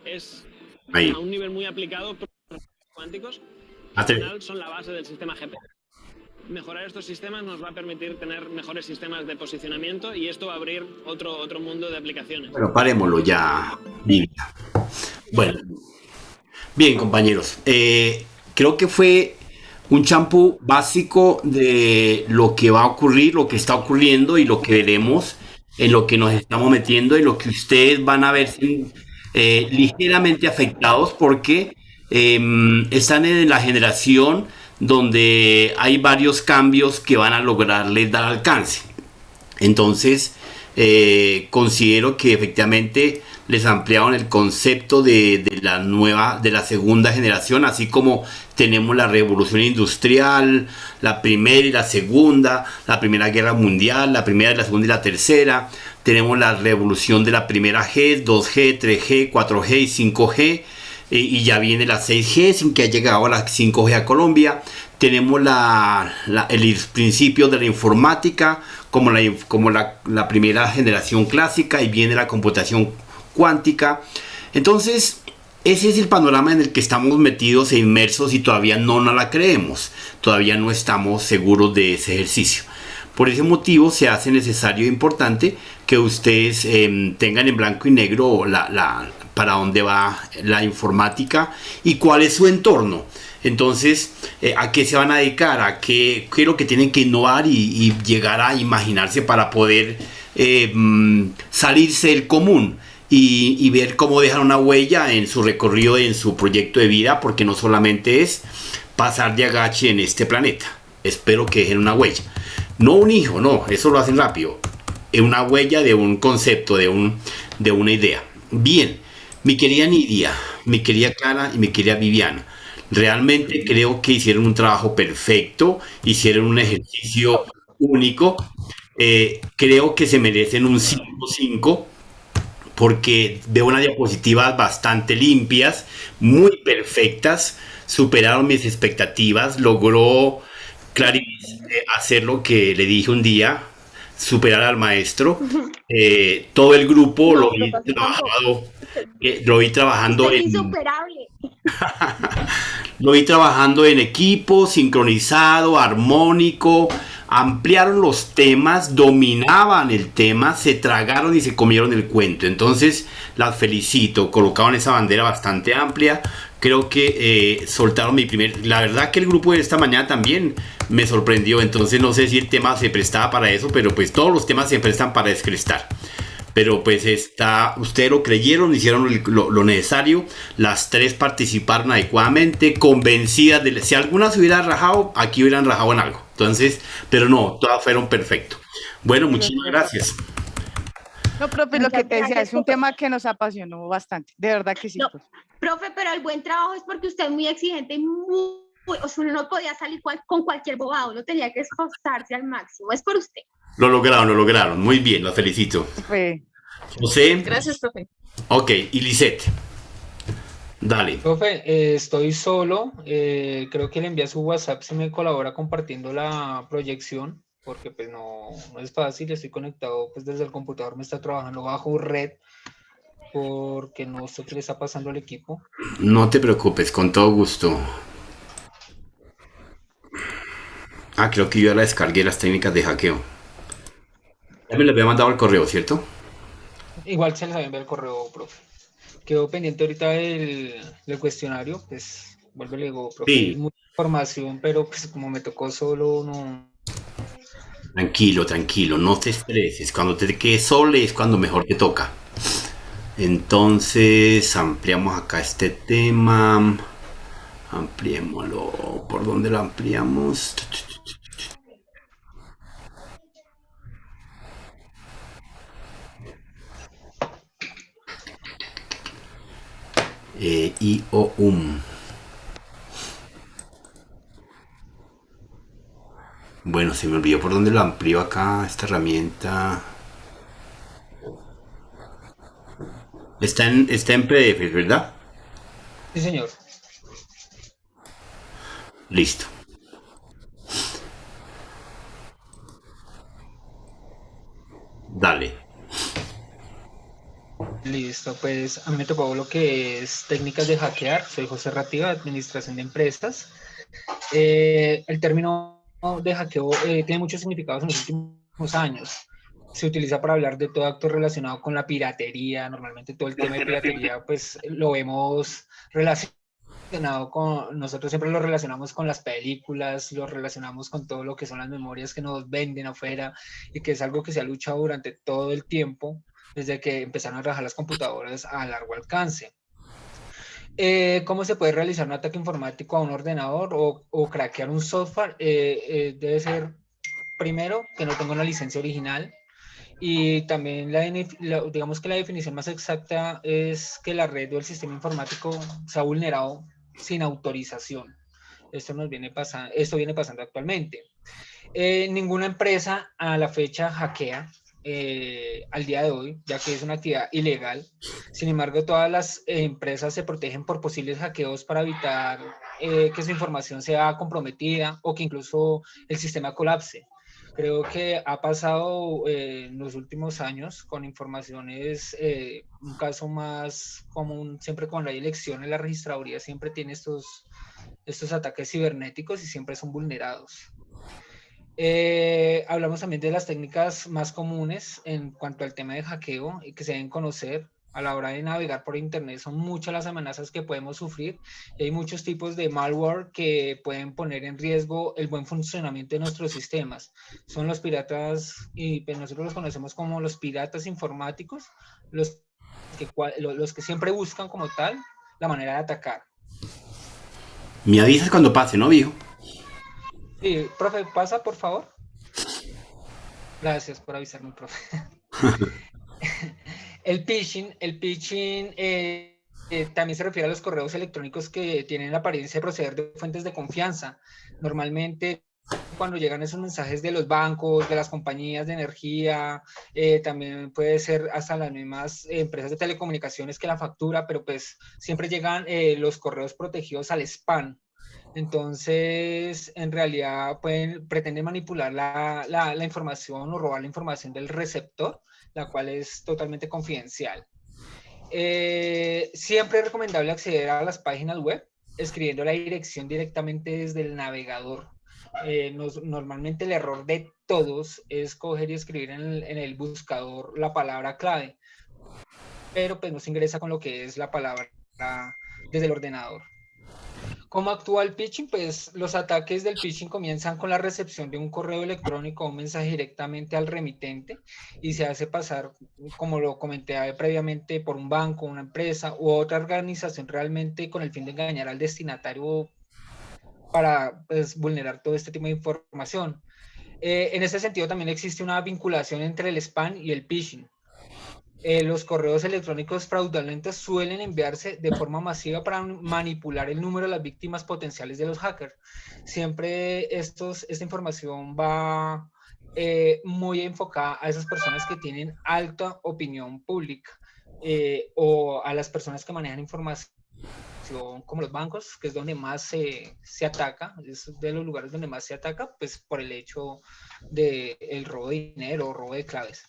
es Ahí. a un nivel muy aplicado, pero los cuánticos al final son la base del sistema GPS. Mejorar estos sistemas nos va a permitir tener mejores sistemas de posicionamiento, y esto va a abrir otro mundo de aplicaciones. Bueno, parémoslo ya, Livia. Bueno, bien, compañeros. Creo que fue un champú básico de lo que va a ocurrir, lo que está ocurriendo y lo que veremos, en lo que nos estamos metiendo y lo que ustedes van a ver ligeramente afectados, porque están en la generación donde hay varios cambios que van a lograrles dar alcance. Entonces, considero que efectivamente les ampliaron el concepto de la segunda generación, así como tenemos la revolución industrial, la primera y la segunda, la primera guerra mundial, la primera y la segunda y la tercera. Tenemos la revolución de la primera G, 2G, 3G, 4G y 5G. Y ya viene la 6G sin que haya llegado la 5G a Colombia. Tenemos el principio de la informática como la primera generación clásica, y viene la computación cuántica. Entonces, ese es el panorama en el que estamos metidos e inmersos, y todavía no nos la creemos. Todavía no estamos seguros de ese ejercicio. Por ese motivo se hace necesario e importante que ustedes tengan en blanco y negro para dónde va la informática y cuál es su entorno. Entonces, ¿a qué se van a dedicar? ¿A qué es lo que tienen que innovar y llegar a imaginarse para poder salirse del común y ver cómo dejan una huella en su recorrido, en su proyecto de vida? Porque no solamente es pasar de agache en este planeta. Espero que dejen una huella. No un hijo, no, eso lo hacen rápido. Es una huella de un concepto, de una idea. Bien, mi querida Nidia, mi querida Clara y mi querida Viviana, realmente creo que hicieron un trabajo perfecto, hicieron un ejercicio único. Creo que se merecen un 5/5 porque veo unas diapositivas bastante limpias, muy perfectas, superaron mis expectativas, logró hacer lo que le dije un día, superar al maestro. Todo el grupo lo vi trabajando Es en, insuperable. lo vi trabajando en equipo, sincronizado, armónico. Ampliaron los temas, dominaban el tema, se tragaron y se comieron el cuento. Entonces las felicito, colocaron esa bandera bastante amplia. Creo que soltaron la verdad que el grupo de esta mañana también me sorprendió. Entonces no sé si el tema se prestaba para eso, pero pues todos los temas se prestan para descrestar. Pero pues ustedes lo creyeron, hicieron lo necesario. Las tres participaron adecuadamente, convencidas de si alguna se hubiera rajado, aquí hubieran rajado en algo. Entonces, pero no, todas fueron perfectos. Bueno, muchísimas gracias. No, profe, lo Muchas que te decía, gracias, es un profe. tema que nos apasionó bastante, de verdad que sí. No, profe. profe, pero el buen trabajo es porque usted es muy exigente y o sea, uno no podía salir con cualquier bobado, uno tenía que esforzarse al máximo. Es por usted. Lo lograron. Muy bien, los felicito. Profe, José, Gracias, profe. ok, y Lisette. Dale. Profe, estoy solo. Creo que le envía su WhatsApp si me colabora compartiendo la proyección, porque pues no es fácil. Estoy conectado pues desde el computador, me está trabajando bajo red, porque no sé qué le está pasando al equipo. No te preocupes, con todo gusto. Creo que yo ya la descargué, las técnicas de hackeo. Ya me las había mandado al correo, ¿cierto? Igual se les había enviado el correo, profe. Quedó pendiente ahorita del cuestionario, pues vuelve y le digo, profe, Sí. hay mucha información, pero pues como me tocó solo, no. Tranquilo, no te estreses. Cuando te quedes solo es cuando mejor te toca. Entonces, ampliamos acá este tema. Ampliémoslo. ¿Por dónde lo ampliamos? IOUM. Bueno, se me olvidó por dónde lo amplío acá, esta herramienta. Está en PDF, ¿verdad? Sí, señor. Listo. Dale. Listo, pues a mí me tocó lo que es técnicas de hackear. Soy José Rativa, de Administración de Empresas. El término de hackeo tiene muchos significados en los últimos años. Se utiliza para hablar de todo acto relacionado con la piratería. Normalmente todo el tema de piratería pues lo vemos relacionado con, nosotros siempre lo relacionamos con las películas, lo relacionamos con todo lo que son las memorias que nos venden afuera, y que es algo que se ha luchado durante todo el tiempo, desde que empezaron a trabajar las computadoras a largo alcance. ¿Cómo se puede realizar un ataque informático a un ordenador o craquear un software? Debe ser, primero, que no tenga una licencia original, Y también digamos que la definición más exacta es que la red o el sistema informático se ha vulnerado sin autorización. Esto viene pasando actualmente. Ninguna empresa a la fecha hackea al día de hoy, ya que es una actividad ilegal. Sin embargo, todas las empresas se protegen por posibles hackeos para evitar que su información sea comprometida o que incluso el sistema colapse. Creo que ha pasado en los últimos años con informaciones, un caso más común, siempre cuando hay elecciones, la registraduría siempre tiene estos ataques cibernéticos y siempre son vulnerados. Hablamos también de las técnicas más comunes en cuanto al tema de hackeo y que se deben conocer a la hora de navegar por internet. Son muchas las amenazas que podemos sufrir y hay muchos tipos de malware que pueden poner en riesgo el buen funcionamiento de nuestros sistemas. Son los piratas, y pues nosotros los conocemos como los piratas informáticos, los que siempre buscan como tal la manera de atacar. Me avisas cuando pase, ¿no, viejo? Sí, profe, pasa, por favor. Gracias por avisarme, profe. El phishing también se refiere a los correos electrónicos que tienen la apariencia de proceder de fuentes de confianza. Normalmente, cuando llegan esos mensajes de los bancos, de las compañías de energía, también puede ser hasta las mismas empresas de telecomunicaciones que la factura, pero pues siempre llegan los correos protegidos al spam. Entonces, en realidad pretenden manipular la información o robar la información del receptor, la cual es totalmente confidencial. Siempre es recomendable acceder a las páginas web escribiendo la dirección directamente desde el navegador. Normalmente el error de todos es coger y escribir en el buscador la palabra clave, pero pues no se ingresa con lo que es la palabra desde el ordenador. ¿Cómo actúa el phishing? Pues los ataques del phishing comienzan con la recepción de un correo electrónico o un mensaje directamente al remitente y se hace pasar, como lo comenté previamente, por un banco, una empresa u otra organización realmente con el fin de engañar al destinatario para pues, vulnerar todo este tipo de información. En ese sentido también existe una vinculación entre el spam y el phishing. Los correos electrónicos fraudulentos suelen enviarse de forma masiva para manipular el número de las víctimas potenciales de los hackers. Siempre esta información va muy enfocada a esas personas que tienen alta opinión pública o a las personas que manejan información como los bancos, que es donde más se ataca, es de los lugares donde más se ataca, pues por el hecho del robo de dinero o robo de claves.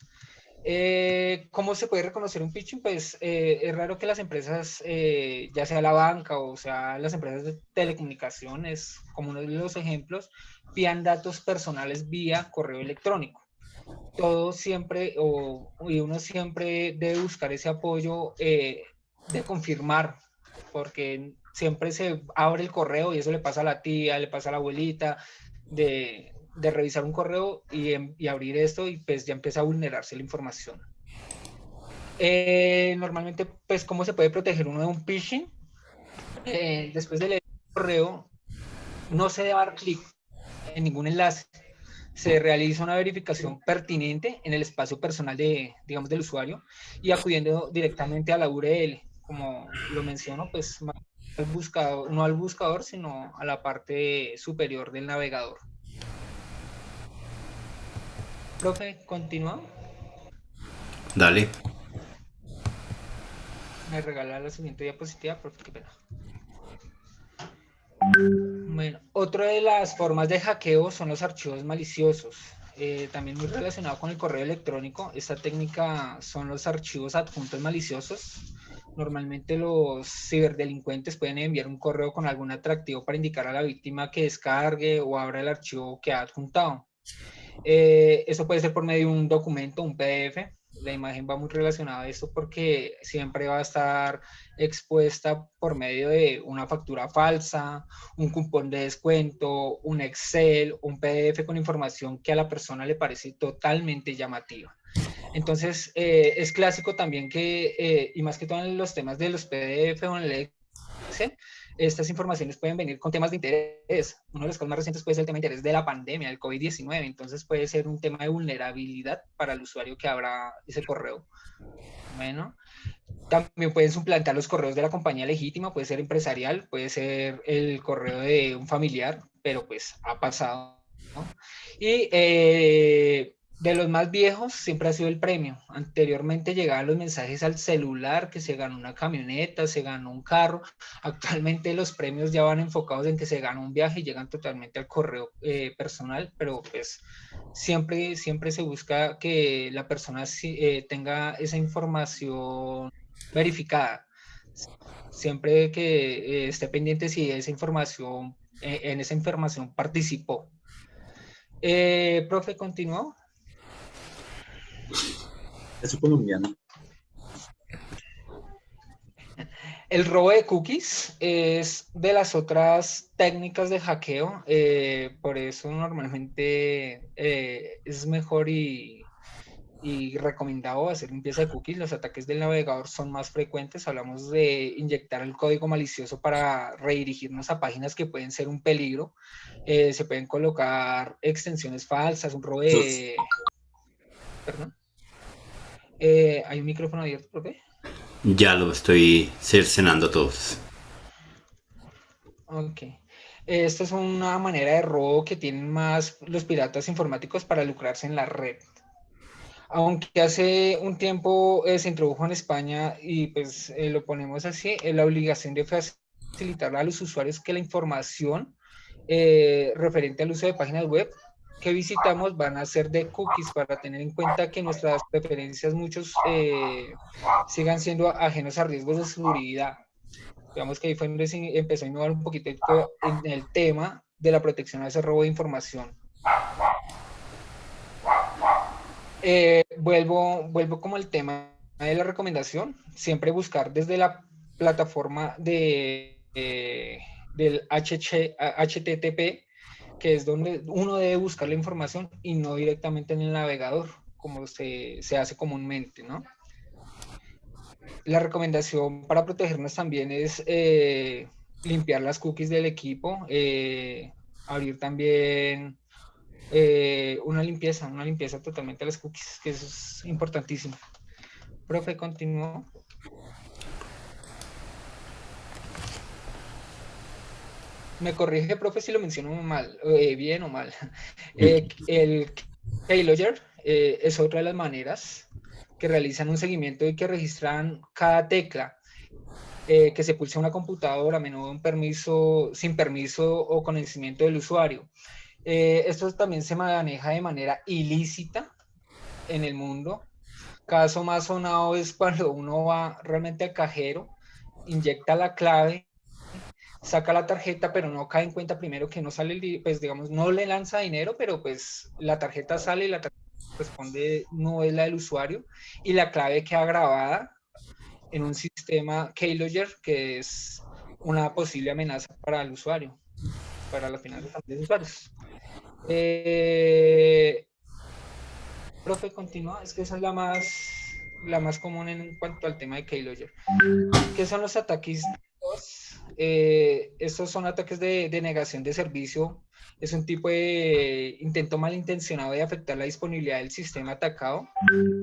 ¿Cómo se puede reconocer un phishing? Pues es raro que las empresas, ya sea la banca o sea las empresas de telecomunicaciones, como uno de los ejemplos, pidan datos personales vía correo electrónico. Todo siempre, y uno siempre debe buscar ese apoyo de confirmar, porque siempre se abre el correo y eso le pasa a la tía, le pasa a la abuelita, de revisar un correo y abrir esto y pues ya empieza a vulnerarse la información. Normalmente, pues, ¿cómo se puede proteger uno de un phishing? Después de leer el correo, no se debe dar clic en ningún enlace. Se realiza una verificación pertinente en el espacio personal digamos, del usuario y acudiendo directamente a la URL, como lo menciono, pues al buscador, no al buscador, sino a la parte superior del navegador. Profe, ¿continúa? Dale. Me regala la siguiente diapositiva, profe, qué pena. Bueno, otra de las formas de hackeo son los archivos maliciosos. También muy relacionado con el correo electrónico, esta técnica son los archivos adjuntos maliciosos. Normalmente los ciberdelincuentes pueden enviar un correo con algún atractivo para indicar a la víctima que descargue o abra el archivo que ha adjuntado. Eso puede ser por medio de un documento, un PDF. La imagen va muy relacionada a esto porque siempre va a estar expuesta por medio de una factura falsa, un cupón de descuento, un Excel, un PDF con información que a la persona le parece totalmente llamativa. Entonces, es clásico también que, y más que todo en los temas de los PDF o en el Excel, estas informaciones pueden venir con temas de interés. Uno de los casos más recientes puede ser el tema de interés de la pandemia, del COVID-19, entonces puede ser un tema de vulnerabilidad para el usuario que abra ese correo. Bueno, también pueden suplantar los correos de la compañía legítima, puede ser empresarial, puede ser el correo de un familiar, pero pues ha pasado, ¿no? Y de los más viejos siempre ha sido el premio. Anteriormente llegaban los mensajes al celular, que se ganó una camioneta, se ganó un carro. Actualmente los premios ya van enfocados en que se gana un viaje y llegan totalmente al correo personal, pero pues siempre se busca que la persona tenga esa información verificada. Siempre que esté pendiente si esa información, en esa información participó. Profe, ¿continuó? Es colombiano. El robo de cookies es de las otras técnicas de hackeo, por eso normalmente es mejor y recomendado hacer limpieza de cookies. Los ataques del navegador son más frecuentes. Hablamos de inyectar el código malicioso para redirigirnos a páginas que pueden ser un peligro. Se pueden colocar extensiones falsas, un robo de... Perdón. ¿Hay un micrófono abierto, profe? Ya lo estoy cercenando todos. Ok. Esta es una manera de robo que tienen más los piratas informáticos para lucrarse en la red. Aunque hace un tiempo se introdujo en España y pues lo ponemos así, la obligación de facilitar a los usuarios que la información referente al uso de páginas web que visitamos van a ser de cookies, para tener en cuenta que nuestras preferencias muchos sigan siendo ajenos a riesgos de seguridad. Digamos que ahí fue donde empezó a innovar un poquito en el tema de la protección a ese robo de información. Vuelvo como el tema de la recomendación, siempre buscar desde la plataforma del HTTP, que es donde uno debe buscar la información y no directamente en el navegador, como se hace comúnmente, ¿no? La recomendación para protegernos también es limpiar las cookies del equipo, abrir también una limpieza totalmente de las cookies, que eso es importantísimo. Profe, continúo. Me corrige, profe, si lo menciono mal, bien o mal. El keylogger es otra de las maneras que realizan un seguimiento y que registran cada tecla que se pulsa en una computadora, a menudo sin permiso o conocimiento del usuario. Esto también se maneja de manera ilícita en el mundo. Caso más sonado es cuando uno va realmente al cajero, inyecta la clave, saca la tarjeta, pero no cae en cuenta primero que no sale, pues digamos, no le lanza dinero, pero pues la tarjeta sale y la tarjeta responde no es la del usuario, y la clave queda grabada en un sistema keylogger, que es una posible amenaza para el usuario, para las finanzas de los usuarios. Profe, continúa. Es que esa es la más común en cuanto al tema de keylogger. ¿Qué son los ataques? Estos son ataques de negación de servicio. Es un tipo de intento malintencionado de afectar la disponibilidad del sistema atacado.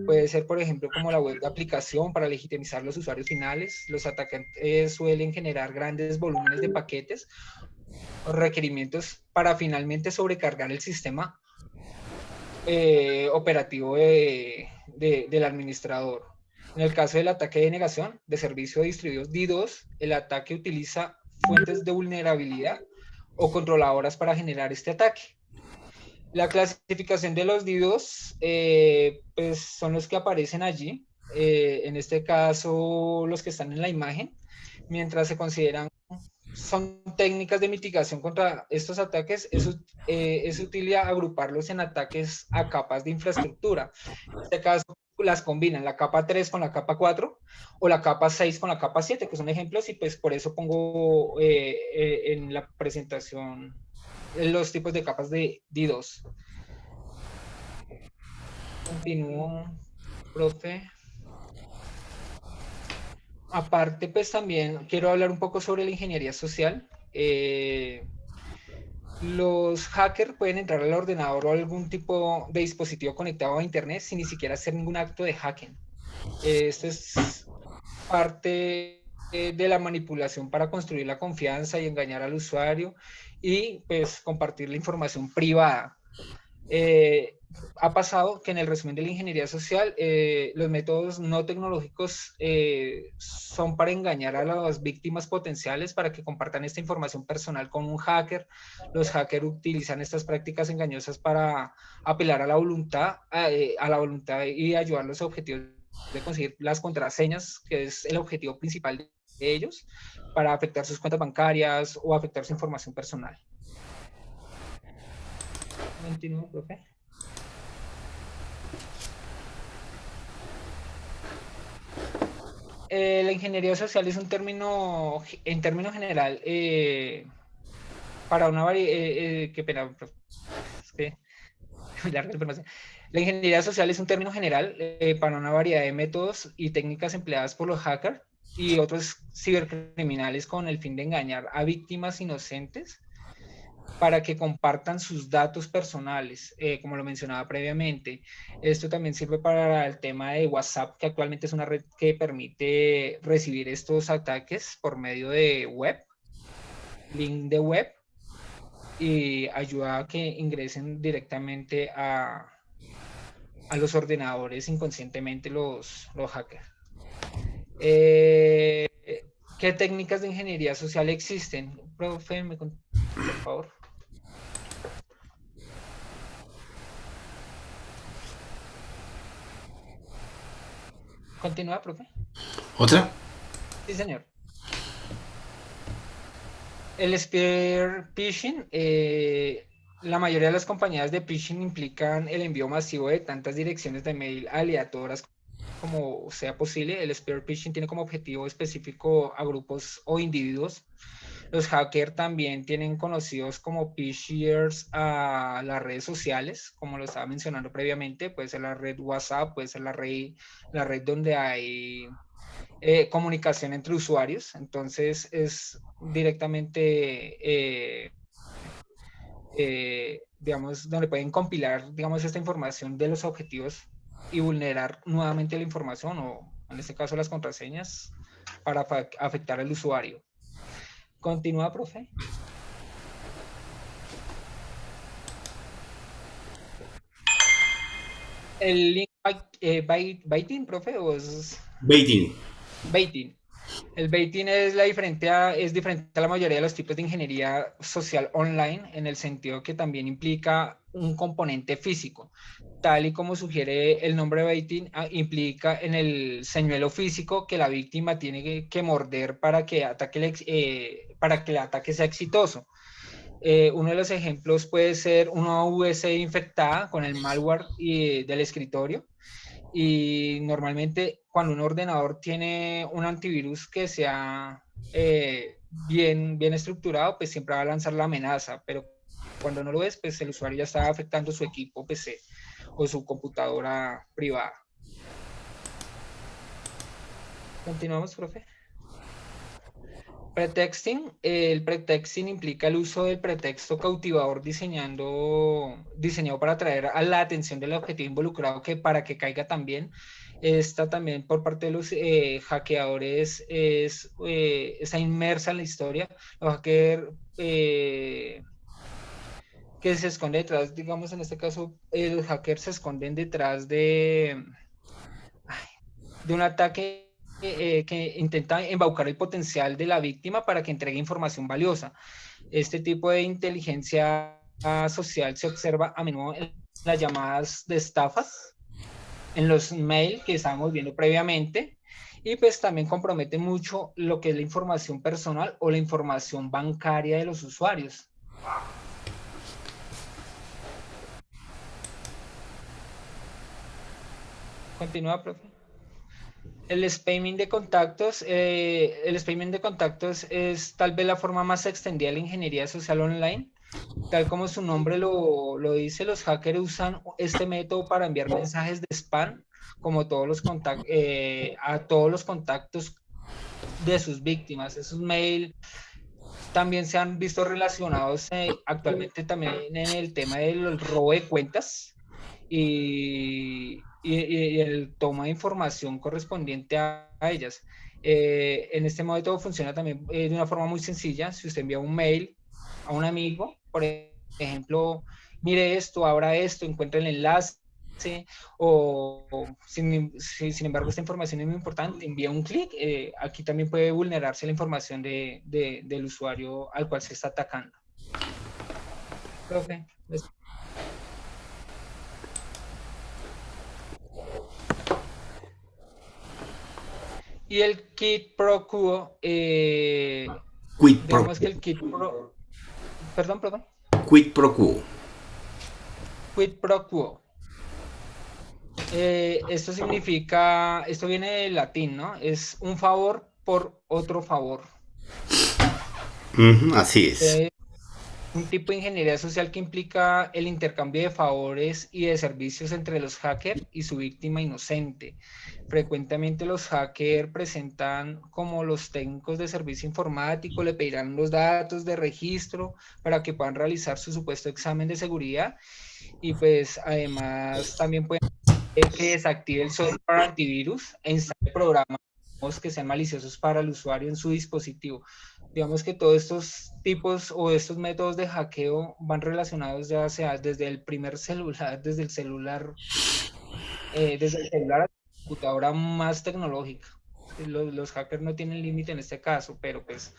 Puede ser, por ejemplo, como la web de aplicación para legitimizar los usuarios finales. Los atacantes suelen generar grandes volúmenes de paquetes o requerimientos para finalmente sobrecargar el sistema operativo del administrador. En el caso del ataque de negación de servicio distribuido DDoS, el ataque utiliza fuentes de vulnerabilidad o controladoras para generar este ataque. La clasificación de los DDoS pues son los que aparecen allí, en este caso los que están en la imagen, mientras se consideran son técnicas de mitigación contra estos ataques. Es útil agruparlos en ataques a capas de infraestructura. En este caso las combinan la capa 3 con la capa 4 o la capa 6 con la capa 7, que son ejemplos, y pues por eso pongo en la presentación los tipos de capas de DDoS. Continúo, profe. aparte, pues también quiero hablar un poco sobre la ingeniería social. Los hackers pueden entrar al ordenador o algún tipo de dispositivo conectado a internet sin ni siquiera hacer ningún acto de hacking. Esto es parte de la manipulación para construir la confianza y engañar al usuario y pues compartir la información privada. Ha pasado que en el resumen de la ingeniería social los métodos no tecnológicos son para engañar a las víctimas potenciales para que compartan esta información personal con un hacker. Los hackers utilizan estas prácticas engañosas para apelar a la voluntad y ayudar a los objetivos de conseguir las contraseñas, que es el objetivo principal de ellos, para afectar sus cuentas bancarias o afectar su información personal. Continúo, profe. La ingeniería social es un término, en términos general, para una variedad, qué pena, es que muy larga la información. La ingeniería social es un término general para una variedad de métodos y técnicas empleadas por los hackers y otros cibercriminales con el fin de engañar a víctimas inocentes para que compartan sus datos personales, como lo mencionaba previamente. Esto también sirve para el tema de WhatsApp, que actualmente es una red que permite recibir estos ataques por medio de web, link de web, y ayuda a que ingresen directamente a los ordenadores inconscientemente los hackers. ¿Qué técnicas de ingeniería social existen? Profe, por favor. Continúa, profe. ¿Otra? Sí, señor. El spear phishing, la mayoría de las compañías de phishing implican el envío masivo de tantas direcciones de mail aleatorias como sea posible. El spear phishing tiene como objetivo específico a grupos o individuos. Los hackers también tienen conocidos como phishers a las redes sociales, como lo estaba mencionando previamente. Puede ser la red WhatsApp, puede ser la red donde hay comunicación entre usuarios. Entonces es directamente, digamos, donde pueden compilar, digamos, esta información de los objetivos y vulnerar nuevamente la información o, en este caso, las contraseñas para afectar al usuario. Continúa, profe. El link baiting, profe, o es... Baiting. Baiting. El baiting es diferente a la mayoría de los tipos de ingeniería social online, en el sentido que también implica un componente físico. Tal y como sugiere el nombre baiting, implica en el señuelo físico que la víctima tiene que morder para que el ataque sea exitoso. Uno de los ejemplos puede ser una USB infectada con el malware del escritorio. Y normalmente cuando un ordenador tiene un antivirus que sea bien estructurado, pues siempre va a lanzar la amenaza, pero cuando no lo es, pues el usuario ya está afectando su equipo PC o su computadora privada. Continuamos, profe. Pretexting. El pretexting implica el uso del pretexto cautivador diseñado para atraer a la atención del objetivo involucrado para que caiga también. Esta también por parte de los hackeadores está inmersa en la historia. Los hackers que se esconde detrás, digamos en este caso, los hackers se esconden detrás de un ataque que intenta embaucar el potencial de la víctima para que entregue información valiosa. Este tipo de inteligencia social se observa a menudo en las llamadas de estafas, en los mails que estábamos viendo previamente, y pues también compromete mucho lo que es la información personal o la información bancaria de los usuarios. Continúa, profe. El spamming de contactos. El spamming de contactos es tal vez la forma más extendida de la ingeniería social online. Tal como su nombre lo dice, los hackers usan este método para enviar mensajes de spam como a todos los contactos de sus víctimas. Esos mails también se han visto relacionados actualmente también en el tema del robo de cuentas y el toma de información correspondiente a ellas. En este modo todo funciona también de una forma muy sencilla. Si usted envía un mail a un amigo, por ejemplo, mire esto, abra esto, encuentre el enlace, o sin embargo esta información es muy importante, envía un clic, aquí también puede vulnerarse la información del usuario al cual se está atacando. Profe, y el quid pro quo, digamos que el quid pro, perdón. Quid pro quo. Quid pro quo. Esto significa, esto viene del latín, ¿no? Es un favor por otro favor. Así es. Un tipo de ingeniería social que implica el intercambio de favores y de servicios entre los hackers y su víctima inocente. Frecuentemente los hackers presentan como los técnicos de servicio informático, le pedirán los datos de registro para que puedan realizar su supuesto examen de seguridad, y pues además también pueden que desactive el software antivirus e instale programas que sean maliciosos para el usuario en su dispositivo. Digamos que todos estos tipos o estos métodos de hackeo van relacionados ya sea desde el primer celular, desde el celular a la computadora más tecnológica. Los hackers no tienen límite en este caso, pero pues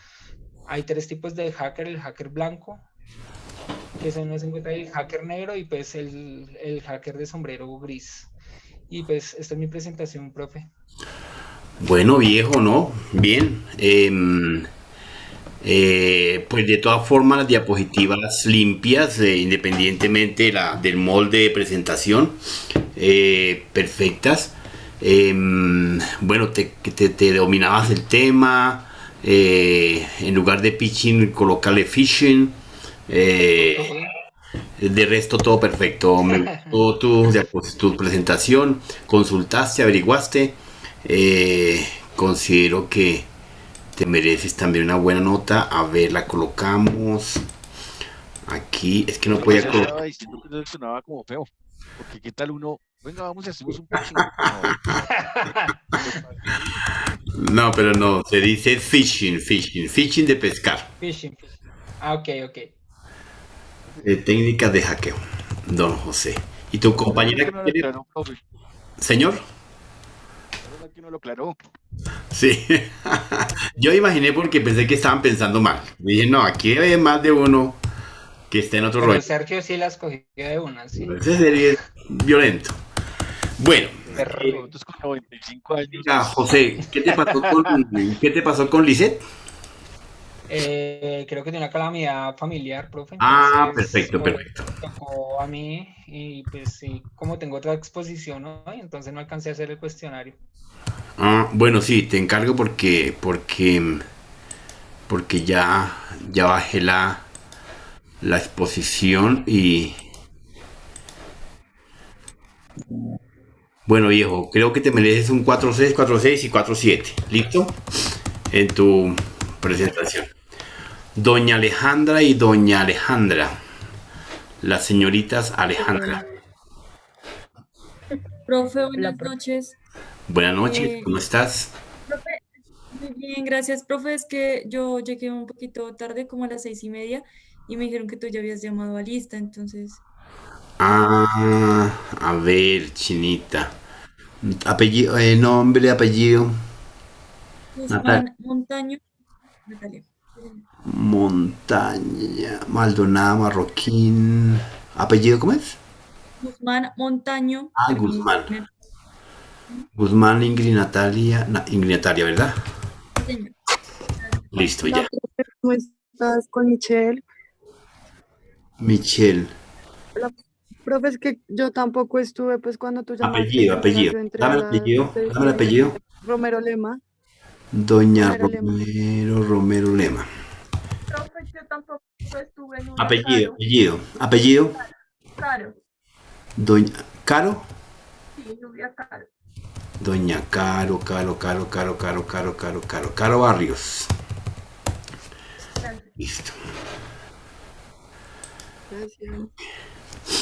hay tres tipos de hacker: el hacker blanco, que se nos encuentra el hacker negro, y pues el hacker de sombrero gris. Y pues esta es mi presentación, profe. Bueno, viejo, ¿no? Bien. Pues de todas formas las diapositivas limpias, independientemente del molde de presentación, perfectas. Bueno, te dominabas el tema, en lugar de pitching, colocarle phishing. De resto todo perfecto. Me gustó tu presentación, consultaste, averiguaste. Considero que te mereces también una buena nota. A ver, la colocamos aquí. Es que no podía colocar. Estaba diciendo que eso sonaba como feo, porque qué tal uno, venga, vamos y hacemos un pitching. No, pero no, se dice phishing de pescar. Phishing. Ah, ok. Técnicas de hackeo, don José. ¿Y tu compañera? No lo aclaró, profe. ¿Señor? Que no lo aclaró. Sí. Yo imaginé porque pensé que estaban pensando mal. Dije, no, aquí hay más de uno que está en otro Pero rollo. Sergio sí las cogió de una, sí. Ese sería violento. Bueno. Nosotros con 95 años. José, ¿qué te pasó con Lisette? Creo que tiene una calamidad familiar, profe. Perfecto. Tocó a mí y pues sí, como tengo otra exposición, ¿no? Entonces no alcancé a hacer el cuestionario. Bueno, sí, te encargo porque ya bajé la exposición y bueno, viejo, creo que te mereces un 4.6, 4.6 y 4.7. ¿Listo? En tu presentación. Doña Alejandra y Doña Alejandra. Las señoritas Alejandra. Profe, buenas noches. Buenas noches, ¿cómo estás? Profe, muy bien, gracias. Profe, es que yo llegué un poquito tarde, como a las 6:30, y me dijeron que tú ya habías llamado a lista, entonces... A ver, chinita. Apellido, nombre, apellido. Guzmán Montaño. Natalia. Montaña, Maldonado, Marroquín. ¿Apellido cómo es? Guzmán Montaño. Guzmán. Guzmán, Ingrid Natalia, ¿verdad? Señor. Listo, ya. ¿Cómo estás con Michelle? Michelle. Profe, es que yo tampoco estuve pues cuando tú llamaste. Apellido. Dame el apellido. Romero Lema. Doña Romero Lema. Profe, yo tampoco estuve en un Apellido. Caro. Doña Caro. Sí, Lluvia Caro. Doña Caro Barrios. Listo. Gracias.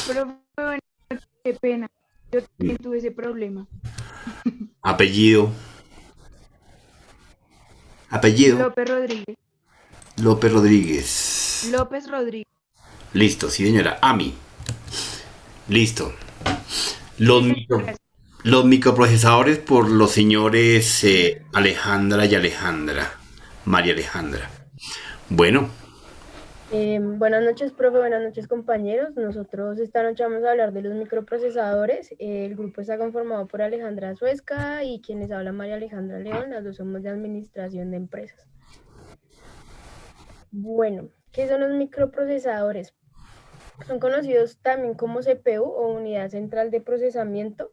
Pero bueno, qué pena. Yo también tuve ese problema. Apellido. López Rodríguez. López Rodríguez. López Rodríguez. Listo, sí señora. Ami. Listo. Los, los microprocesadores por los señores Alejandra y Alejandra. María Alejandra. Bueno, Buenas noches, profe, buenas noches, compañeros. Nosotros esta noche vamos a hablar de los microprocesadores. El grupo está conformado por Alejandra Suesca y quienes hablan María Alejandra León. Las dos somos de Administración de Empresas. Bueno, ¿qué son los microprocesadores? Son conocidos también como CPU o Unidad Central de Procesamiento.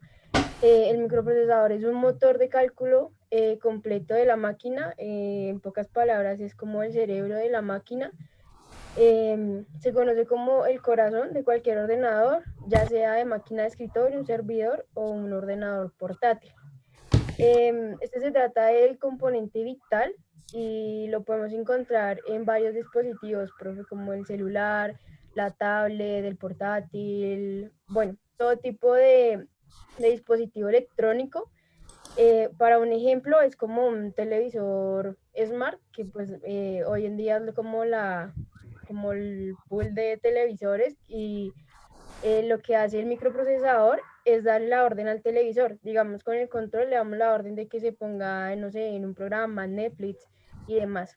El microprocesador es un motor de cálculo completo de la máquina. En pocas palabras, es como el cerebro de la máquina. Se conoce como el corazón de cualquier ordenador, ya sea de máquina de escritorio, un servidor o un ordenador portátil. Este se trata del componente vital y lo podemos encontrar en varios dispositivos, profe, como el celular, la tablet, el portátil, bueno, todo tipo de dispositivo electrónico. Para un ejemplo, es como un televisor smart, que pues hoy en día es como el pool de televisores y lo que hace el microprocesador es darle la orden al televisor. Digamos, con el control le damos la orden de que se ponga, no sé, en un programa, Netflix y demás.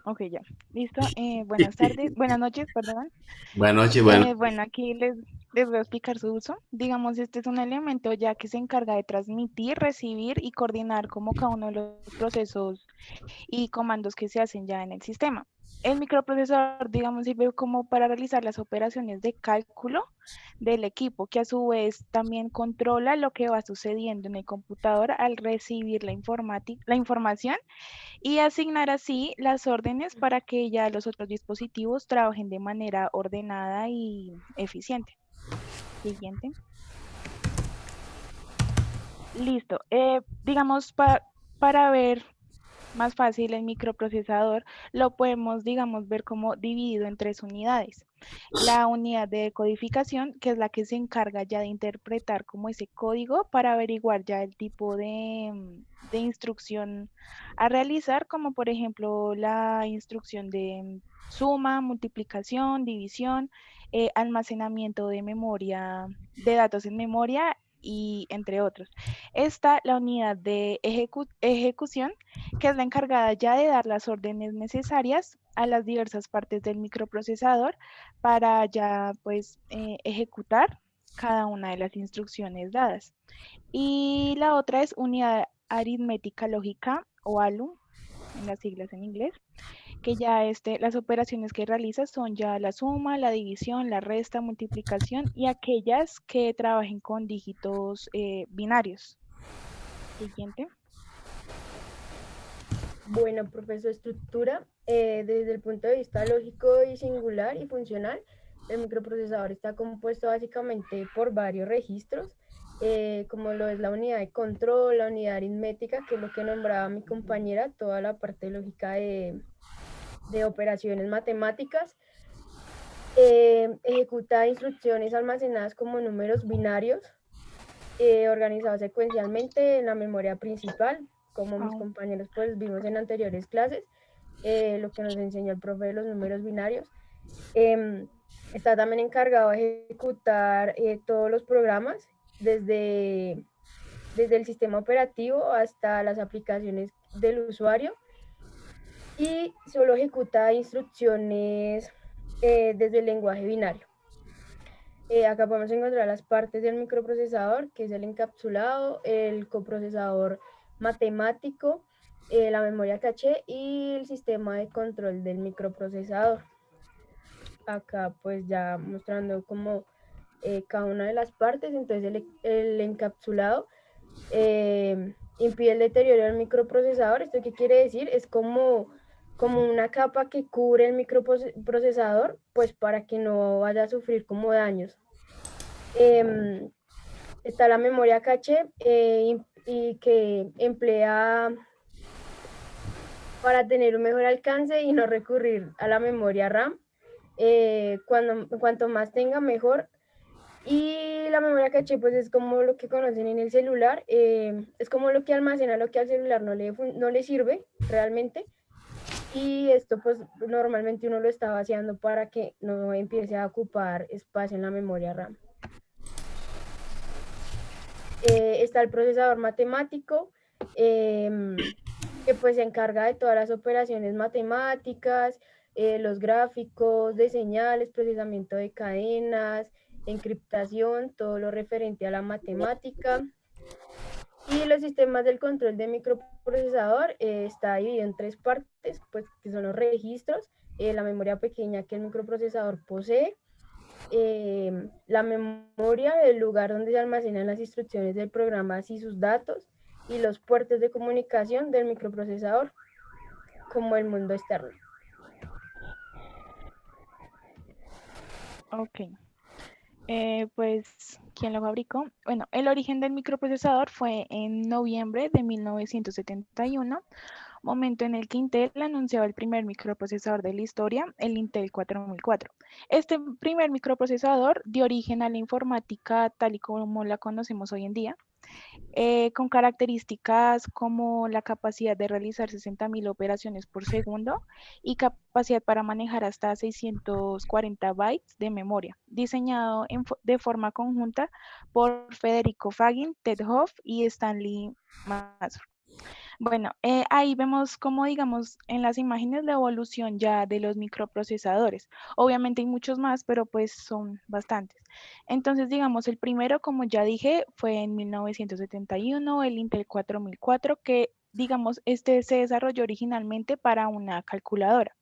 Ok, ya. Listo. Buenas tardes, buenas noches, perdón. buenas noches, bueno. Bueno, aquí les voy a explicar su uso. Digamos, este es un elemento ya que se encarga de transmitir, recibir y coordinar como cada uno de los procesos y comandos que se hacen ya en el sistema. El microprocesador, digamos, sirve como para realizar las operaciones de cálculo del equipo, que a su vez también controla lo que va sucediendo en el computador al recibir la información y asignar así las órdenes para que ya los otros dispositivos trabajen de manera ordenada y eficiente. Siguiente. Listo. Digamos, para ver más fácil el microprocesador, lo podemos, digamos, ver como dividido en 3 unidades. La unidad de codificación, que es la que se encarga ya de interpretar como ese código para averiguar ya el tipo de instrucción a realizar, como por ejemplo la instrucción de suma, multiplicación, división, almacenamiento de memoria, de datos en memoria y entre otros. Está la unidad de ejecución, que es la encargada ya de dar las órdenes necesarias a las diversas partes del microprocesador para ya pues ejecutar cada una de las instrucciones dadas. Y la otra es unidad aritmética lógica o ALU, en las siglas en inglés, que ya las operaciones que realiza son ya la suma, la división, la resta, multiplicación y aquellas que trabajen con dígitos binarios. Siguiente. Bueno, profesor, estructura, desde el punto de vista lógico y singular y funcional, el microprocesador está compuesto básicamente por varios registros, como lo es la unidad de control, la unidad aritmética, que es lo que nombraba mi compañera, toda la parte lógica de operaciones matemáticas, ejecuta instrucciones almacenadas como números binarios, organizados secuencialmente en la memoria principal, como mis compañeros pues vimos en anteriores clases, lo que nos enseñó el profe de los números binarios. Está también encargado de ejecutar todos los programas, desde el sistema operativo hasta las aplicaciones del usuario, y solo ejecuta instrucciones desde el lenguaje binario. Acá podemos encontrar las partes del microprocesador, que es el encapsulado, el coprocesador matemático, la memoria caché y el sistema de control del microprocesador. Acá pues ya mostrando como cada una de las partes. Entonces el encapsulado impide el deterioro del microprocesador. ¿Esto qué quiere decir? Es como una capa que cubre el microprocesador, pues para que no vaya a sufrir como daños. Está la memoria caché y que emplea para tener un mejor alcance y no recurrir a la memoria RAM. Cuanto más tenga, mejor. Y la memoria caché, pues es como lo que conocen en el celular, es como lo que almacena lo que al celular no le sirve realmente. Y esto pues normalmente uno lo está vaciando para que no empiece a ocupar espacio en la memoria RAM. Está el procesador matemático, que pues se encarga de todas las operaciones matemáticas, los gráficos de señales, procesamiento de cadenas, encriptación, todo lo referente a la matemática. Y los sistemas del control de microprocesador está dividido en 3 partes, pues que son los registros, la memoria pequeña que el microprocesador posee, la memoria del lugar donde se almacenan las instrucciones del programa y sus datos, y los puertos de comunicación del microprocesador, como el mundo externo. Ok. Pues, ¿quién lo fabricó? Bueno, el origen del microprocesador fue en noviembre de 1971, momento en el que Intel anunciaba el primer microprocesador de la historia, el Intel 4004. Este primer microprocesador dio origen a la informática tal y como la conocemos hoy en día, con características como la capacidad de realizar 60.000 operaciones por segundo y capacidad para manejar hasta 640 bytes de memoria, diseñado de forma conjunta por Federico Fagin, Ted Hoff y Stanley Mazur. Bueno, ahí vemos como, digamos, en las imágenes la evolución ya de los microprocesadores. Obviamente hay muchos más, pero pues son bastantes. Entonces, digamos, el primero, como ya dije, fue en 1971, el Intel 4004, que, digamos, este se desarrolló originalmente para una calculadora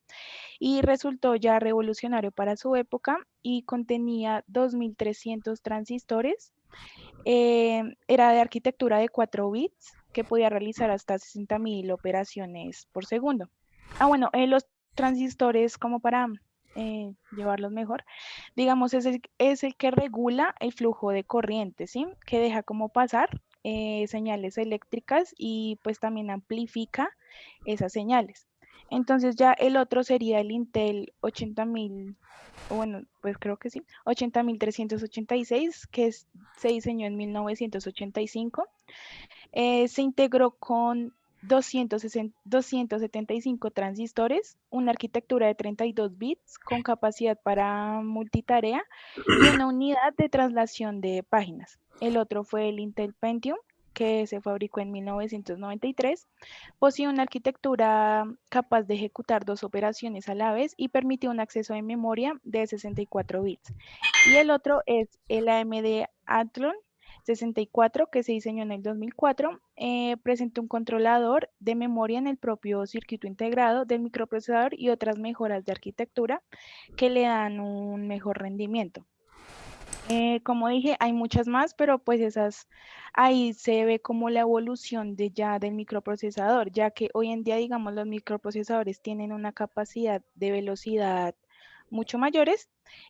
y resultó ya revolucionario para su época y contenía 2.300 transistores. Era de arquitectura de 4 bits que podía realizar hasta 60.000 operaciones por segundo. Bueno, los transistores, como para llevarlos mejor, digamos, es el que regula el flujo de corriente, ¿sí? Que deja como pasar señales eléctricas y pues también amplifica esas señales. Entonces ya el otro sería el Intel 80.000, bueno, pues creo que sí, 80.386, que se diseñó en 1985. Se integró con 275 transistores, una arquitectura de 32 bits con capacidad para multitarea y una unidad de traslación de páginas. El otro fue el Intel Pentium, que se fabricó en 1993, posee una arquitectura capaz de ejecutar 2 operaciones a la vez y permite un acceso de memoria de 64 bits. Y el otro es el AMD Athlon 64, que se diseñó en el 2004, presenta un controlador de memoria en el propio circuito integrado del microprocesador y otras mejoras de arquitectura que le dan un mejor rendimiento. Como dije, hay muchas más, pero pues esas, ahí se ve como la evolución del microprocesador, ya que hoy en día, digamos, los microprocesadores tienen una capacidad de velocidad mucho mayores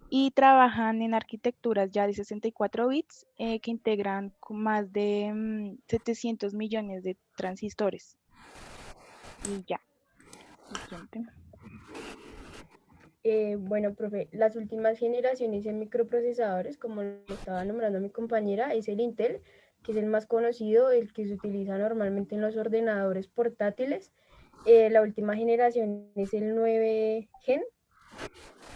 y trabajan en arquitecturas ya de 64 bits que integran con más de 700 millones de transistores. Y ya. Siguiente. Bueno, profe, las últimas generaciones en microprocesadores, como lo estaba nombrando mi compañera, es el Intel, que es el más conocido, el que se utiliza normalmente en los ordenadores portátiles. La última generación es el 9 Gen.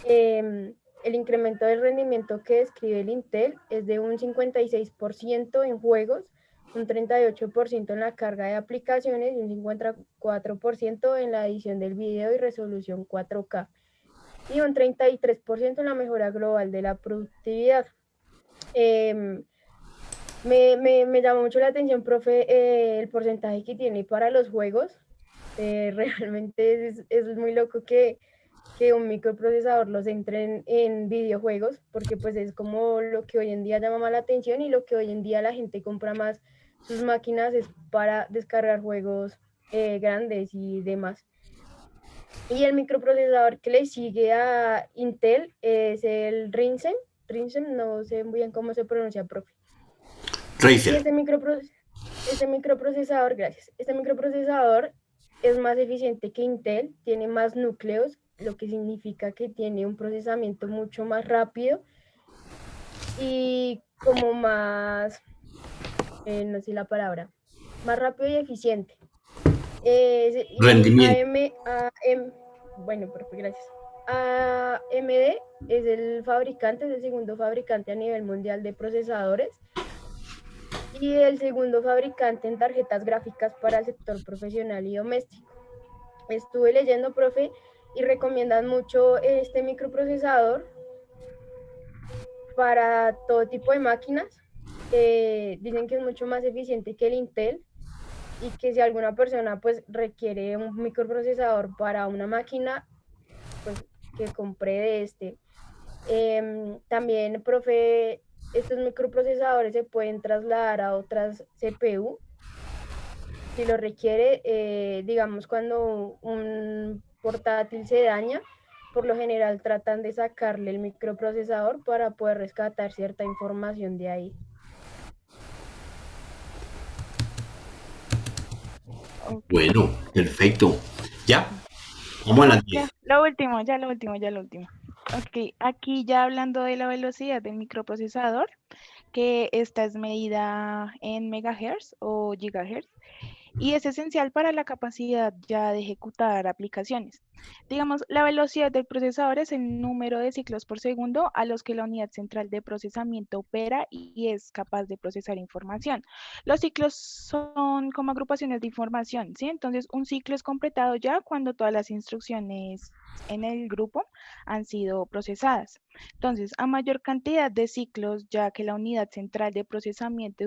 El incremento del rendimiento que describe el Intel es de un 56% en juegos, un 38% en la carga de aplicaciones y un 54% en la edición del video y resolución 4K. Y un 33% en la mejora global de la productividad. Me llamó mucho la atención, profe, el porcentaje que tiene para los juegos. Realmente es muy loco que un microprocesador los entre en videojuegos, porque pues es como lo que hoy en día llama más la atención y lo que hoy en día la gente compra más sus máquinas es para descargar juegos grandes y demás. Y el microprocesador que le sigue a Intel es el Ryzen, Trinchen, no sé muy bien cómo se pronuncia, profe. Y Razer. este microprocesador, gracias. Este microprocesador es más eficiente que Intel, tiene más núcleos, lo que significa que tiene un procesamiento mucho más rápido y como más, no sé la palabra, más rápido y eficiente. Y Rendimiento. bueno, profe, gracias. AMD es el fabricante, es el segundo fabricante a nivel mundial de procesadores y el segundo fabricante en tarjetas gráficas para el sector profesional y doméstico. Estuve leyendo, profe, y recomiendan mucho este microprocesador para todo tipo de máquinas. Dicen que es mucho más eficiente que el Intel y que si alguna persona pues requiere un microprocesador para una máquina, pues que compre de este. También, profe, estos microprocesadores se pueden trasladar a otras CPU si lo requiere, digamos cuando un portátil se daña, por lo general tratan de sacarle el microprocesador para poder rescatar cierta información de ahí. Bueno, perfecto. ¿Ya? Vamos a las 10. Ya, lo último. Ok, aquí ya hablando de la velocidad del microprocesador, que esta es medida en megahertz o gigahertz, y es esencial para la capacidad ya de ejecutar aplicaciones. Digamos, la velocidad del procesador es el número de ciclos por segundo a los que la unidad central de procesamiento opera y es capaz de procesar información. Los ciclos son como agrupaciones de información, ¿sí? Entonces, un ciclo es completado ya cuando todas las instrucciones en el grupo han sido procesadas. Entonces, a mayor cantidad de ciclos, ya que la unidad central de procesamiento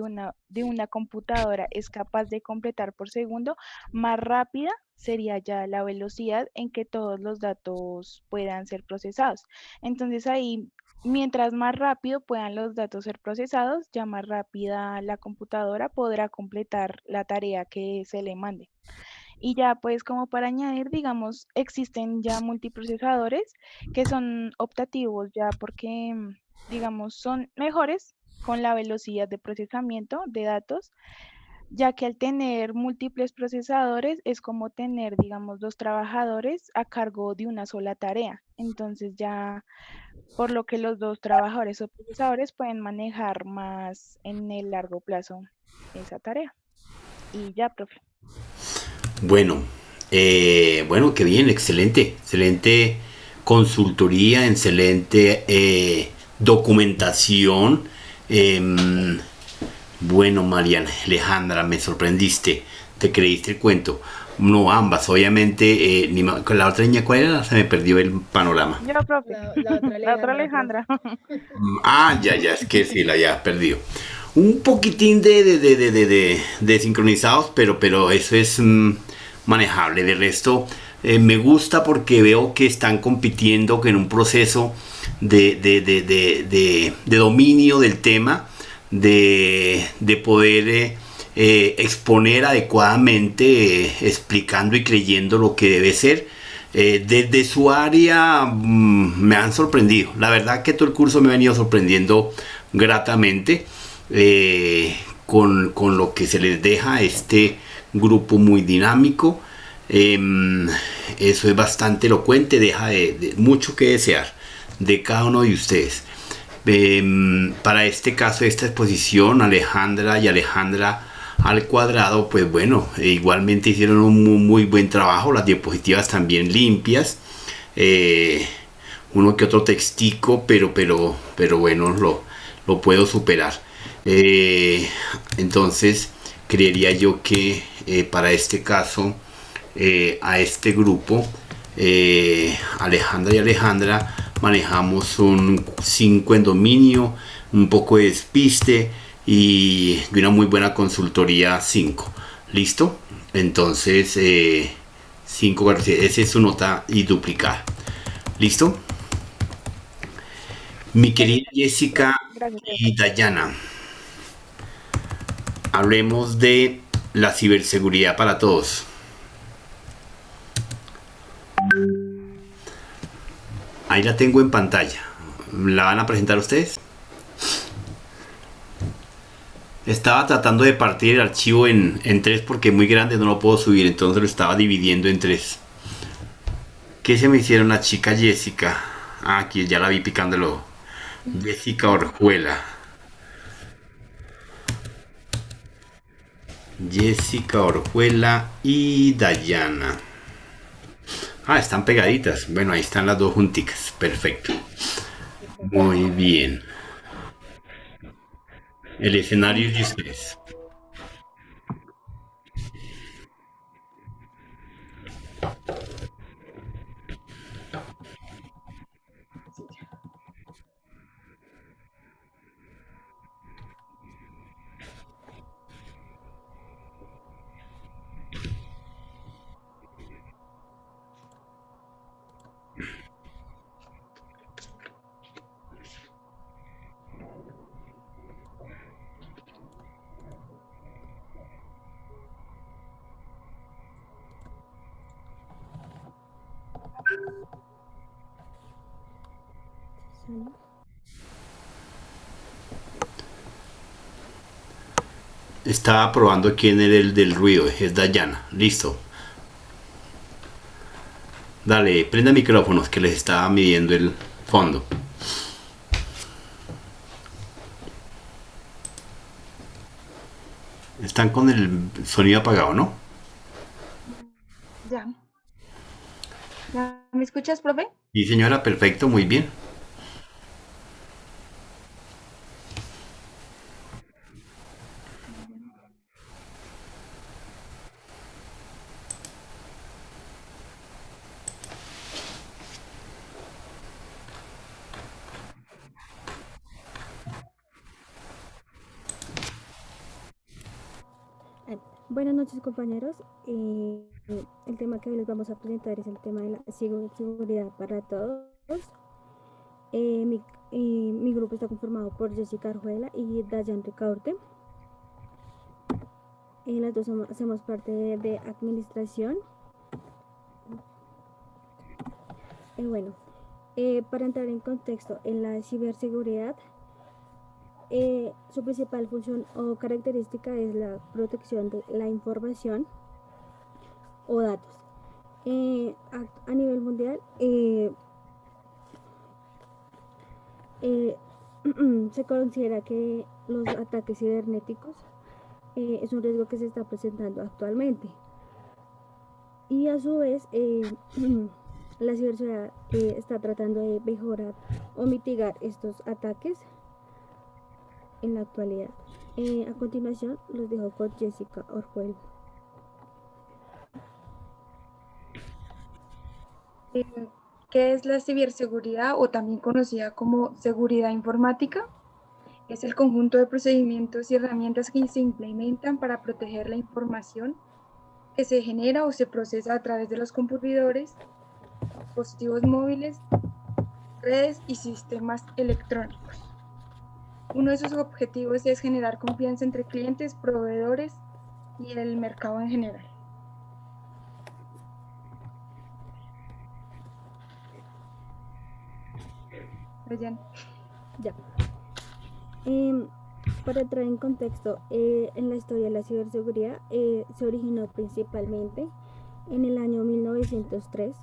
de una computadora es capaz de completar por segundo, más rápida sería ya la velocidad en que todos los datos puedan ser procesados. Entonces ahí, mientras más rápido puedan los datos ser procesados, ya más rápida la computadora podrá completar la tarea que se le mande. Y ya pues como para añadir, digamos, existen ya multiprocesadores que son optativos ya porque, digamos, son mejores con la velocidad de procesamiento de datos, ya que al tener múltiples procesadores es como tener, digamos, 2 trabajadores a cargo de una sola tarea. Entonces ya, por lo que los 2 trabajadores o procesadores pueden manejar más en el largo plazo esa tarea. Y ya, profe. Bueno, bueno, qué bien, excelente consultoría, excelente documentación. Bueno, Mariana Alejandra, me sorprendiste, te creíste el cuento. No, ambas, obviamente. Con la otra niña, ¿cuál era? Se me perdió el panorama. Yo, profe. La otra Alejandra. Ya, es que sí, la ya perdió. Un poquitín de sincronizados, pero eso es manejable. De resto, me gusta porque veo que están compitiendo en un proceso de dominio del tema, de poder exponer adecuadamente, explicando y creyendo lo que debe ser. Desde su área me han sorprendido. La verdad que todo el curso me ha venido sorprendiendo gratamente con lo que se les deja a este grupo muy dinámico. Eso es bastante elocuente, deja mucho que desear de cada uno de ustedes. Para este caso, esta exposición, Alejandra y Alejandra al cuadrado, pues bueno, igualmente hicieron un muy buen trabajo, las diapositivas también limpias, uno que otro textico, pero bueno, lo puedo superar. Entonces creería yo que para este caso, a este grupo, Alejandra y Alejandra, manejamos un 5 en dominio, un poco de despiste y una muy buena consultoría 5. ¿Listo? Entonces 5, esa es su nota y duplicar. ¿Listo? Mi querida Jessica y Dayana, hablemos de la ciberseguridad para todos. Ahí la tengo en pantalla. ¿La van a presentar ustedes? Estaba tratando de partir el archivo en 3 porque es muy grande, no lo puedo subir, entonces lo estaba dividiendo en 3. ¿Qué se me hicieron la chica Jessica? Ah, aquí ya la vi picándolo. Jessica Orjuela. Jessica Orjuela y Dayana. Ah, están pegaditas. Bueno, ahí están las dos junticas. Perfecto. Muy bien. El escenario es de ustedes. Estaba probando quién era el del ruido. Es Dayana. Listo. Dale, prenda micrófonos que les estaba midiendo el fondo. Están con el sonido apagado, ¿no? Ya. ¿Ya me escuchas, profe? Sí, señora, perfecto, muy bien. Buenas noches, compañeros. El tema que hoy les vamos a presentar es el tema de la seguridad para todos. Mi grupo está conformado por Jessica Arjuela y Dayan Ricaurte. Las dos hacemos parte de administración. Bueno, para entrar en contexto, en la ciberseguridad, su principal función o característica es la protección de la información o datos. A nivel mundial, se considera que los ataques cibernéticos es un riesgo que se está presentando actualmente. Y a su vez, la ciberseguridad está tratando de mejorar o mitigar estos ataques en la actualidad. A continuación, los dejo con Jessica Orjuela. ¿Qué es la ciberseguridad o también conocida como seguridad informática? Es el conjunto de procedimientos y herramientas que se implementan para proteger la información que se genera o se procesa a través de los computadores, dispositivos móviles, redes y sistemas electrónicos. Uno de sus objetivos es generar confianza entre clientes, proveedores y el mercado en general. Ya. Para entrar en contexto, en la historia de la ciberseguridad se originó principalmente en el año 1903,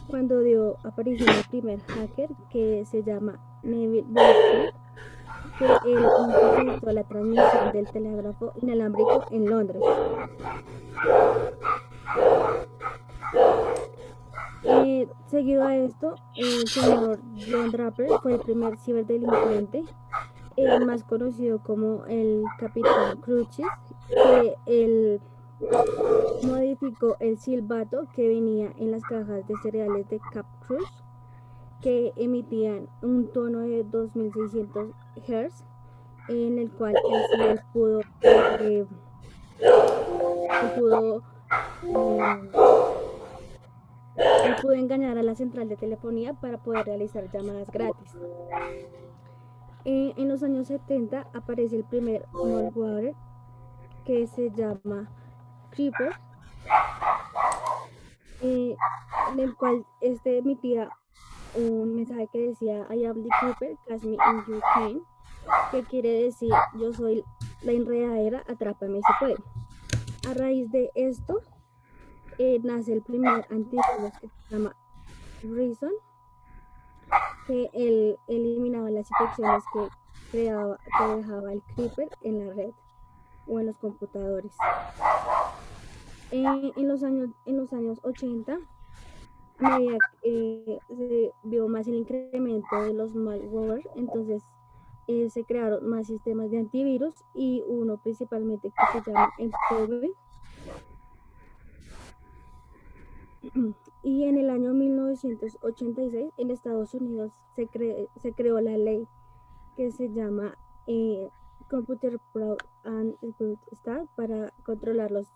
cuando dio aparición el primer hacker que se llama Neville Brewster, que él interceptó la transmisión del telégrafo inalámbrico en Londres. Seguido a esto, el señor John Draper fue el primer ciberdelincuente, más conocido como el Capitán Crutchfield, que él modificó el silbato que venía en las cajas de cereales de Cap Crunch, que emitían un tono de 2600 Hz, en el cual él pudo engañar a la central de telefonía para poder realizar llamadas gratis. En los años 70 aparece el primer malware que se llama Creeper, en el cual emitía un mensaje que decía I am the creeper, catch me if you can, que quiere decir yo soy la enredadera, atrápame si puede. A raíz de esto nace el primer antivirus que se llama Reason, que él eliminaba las infecciones que dejaba el creeper en la red o en los computadores. En los años 80, a medida se vio más el incremento de los malware, entonces se crearon más sistemas de antivirus y uno principalmente que se llama Empower. Y en el año 1986 en Estados Unidos se creó la ley que se llama Computer Fraud and Exploit Act para controlar los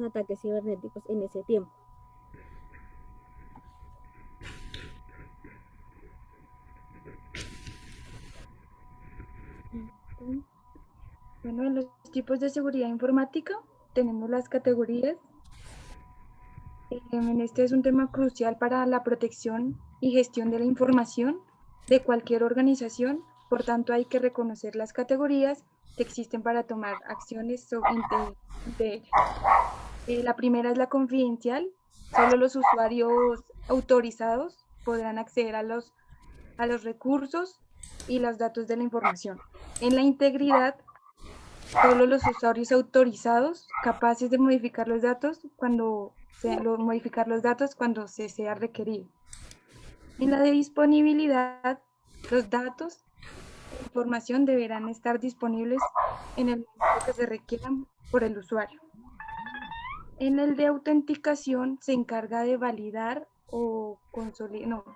ataques cibernéticos en ese tiempo. Bueno, en los tipos de seguridad informática tenemos las categorías. Este es un tema crucial para la protección y gestión de la información de cualquier organización. Por tanto, hay que reconocer las categorías que existen para tomar acciones entre ellas. La primera es la confidencial. Solo los usuarios autorizados podrán acceder a los recursos y los datos de la información. En la integridad, solo los usuarios autorizados capaces de modificar los datos cuando se sea requerido. En la de disponibilidad, los datos e información deberán estar disponibles en el momento que se requieran por el usuario. En el de autenticación se encarga de validar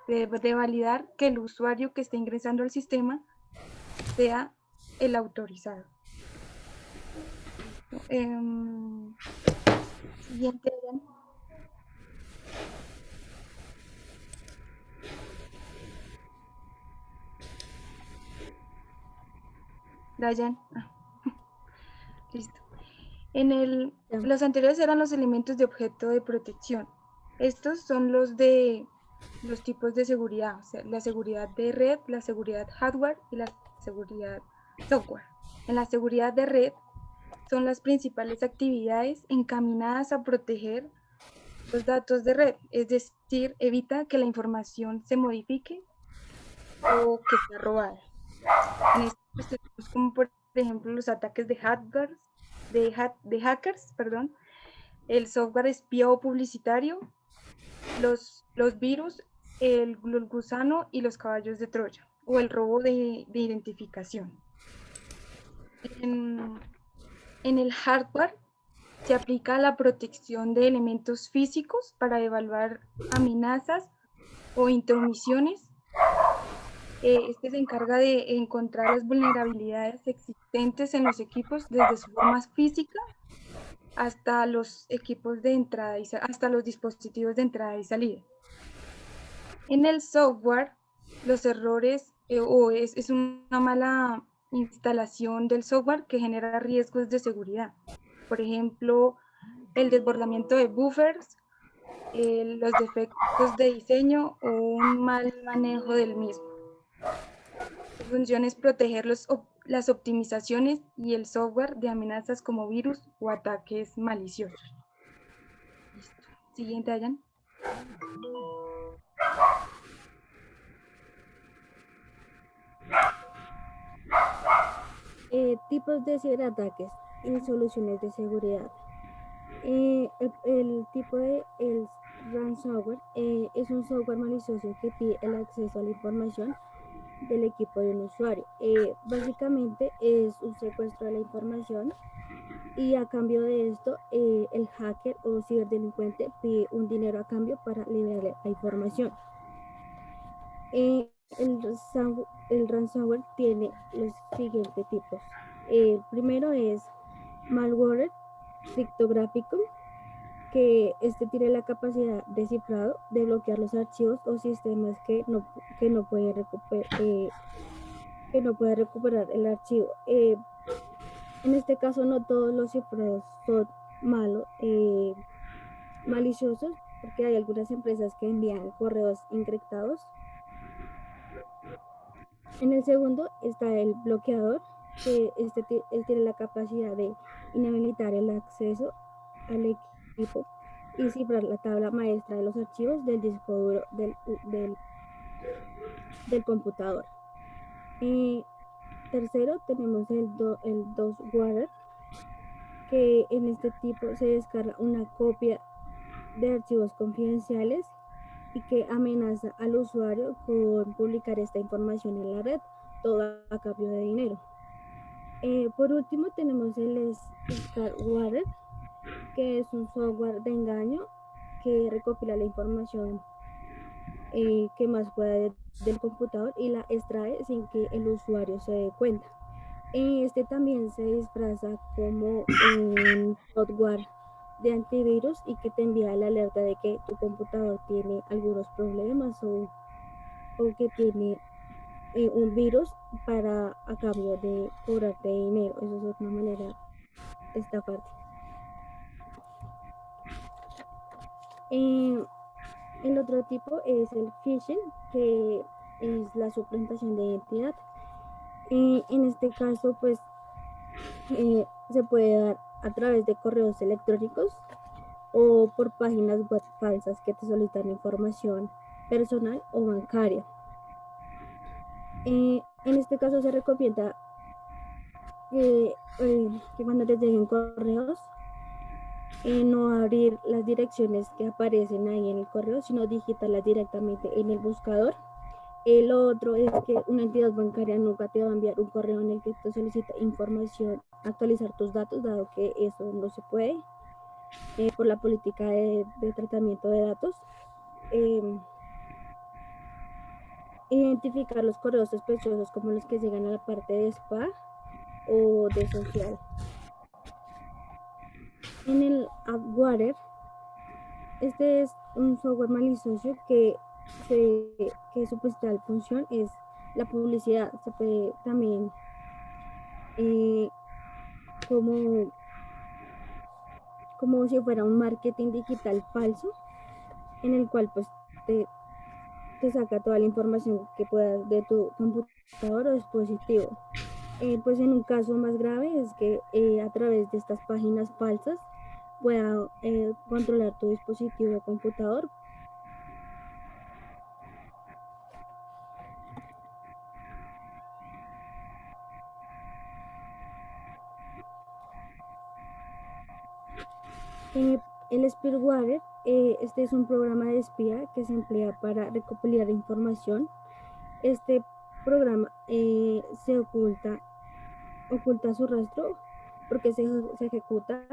de validar que el usuario que esté ingresando al sistema sea el autorizado. Siguiente. Brian. Listo. Los anteriores eran los elementos de objeto de protección. Estos son los tipos de seguridad, o sea, la seguridad de red, la seguridad hardware y la seguridad software. En la seguridad de red son las principales actividades encaminadas a proteger los datos de red, es decir, evita que la información se modifique o que sea robada. En esto tenemos como por ejemplo los ataques de hackers, el software espía o publicitario, los virus, el gusano y los caballos de Troya, o el robo de identificación. En el hardware se aplica la protección de elementos físicos para evaluar amenazas o intromisiones. Este se encarga de encontrar las vulnerabilidades existentes en los equipos desde su forma física hasta los equipos de entrada hasta los dispositivos de entrada y salida. En el software, los errores es una mala instalación del software que genera riesgos de seguridad. Por ejemplo, el desbordamiento de buffers, los defectos de diseño o un mal manejo del mismo. Su función es proteger las optimizaciones y el software de amenazas como virus o ataques maliciosos. Listo. Siguiente, Ayan. Tipos de ciberataques y soluciones de seguridad. El tipo de ransomware es un software malicioso que pide el acceso a la información del equipo de un usuario. Básicamente es un secuestro de la información y a cambio de esto el hacker o ciberdelincuente pide un dinero a cambio para liberar la información. El ransomware tiene los siguientes tipos. El primero es malware criptográfico, que tiene la capacidad de cifrado de bloquear los archivos o sistemas que no puede recuperar el archivo. En este caso no todos los cifrados son malos, maliciosos, porque hay algunas empresas que envían correos encriptados. En el segundo está el bloqueador, que él tiene la capacidad de inhabilitar el acceso al equipo y cifrar la tabla maestra de los archivos del disco duro del computador. Tercero tenemos el DOSWare, que en este tipo se descarga una copia de archivos confidenciales y que amenaza al usuario con publicar esta información en la red, todo a cambio de dinero. Por último tenemos el Scarware, que es un software de engaño que recopila la información que más pueda del computador y la extrae sin que el usuario se dé cuenta. Este también se disfraza como un software de antivirus y que te envía la alerta de que tu computador tiene algunos problemas o que tiene un virus para a cambio de cobrarte dinero. Eso es otra manera de estafarte. El otro tipo es el phishing, que es la suplantación de identidad. En este caso, pues, se puede dar a través de correos electrónicos o por páginas web falsas que te solicitan información personal o bancaria. En este caso se recomienda que cuando te lleguen correos, no abrir las direcciones que aparecen ahí en el correo, sino digitarlas directamente en el buscador. El otro es que una entidad bancaria nunca te va a enviar un correo en el que te solicita información, actualizar tus datos, dado que eso no se puede por la política de tratamiento de datos. Identificar los correos sospechosos como los que llegan a la parte de spa o de social. En el Adware, este es un software malicioso que su principal función es la publicidad. Se puede también como si fuera un marketing digital falso, en el cual pues te saca toda la información que puedas de tu computador o dispositivo. Pues en un caso más grave es que a través de estas páginas falsas pueda controlar tu dispositivo o computador. El spyware, este es un programa de espía que se emplea para recopilar información. Este programa se oculta su rastro porque se ejecuta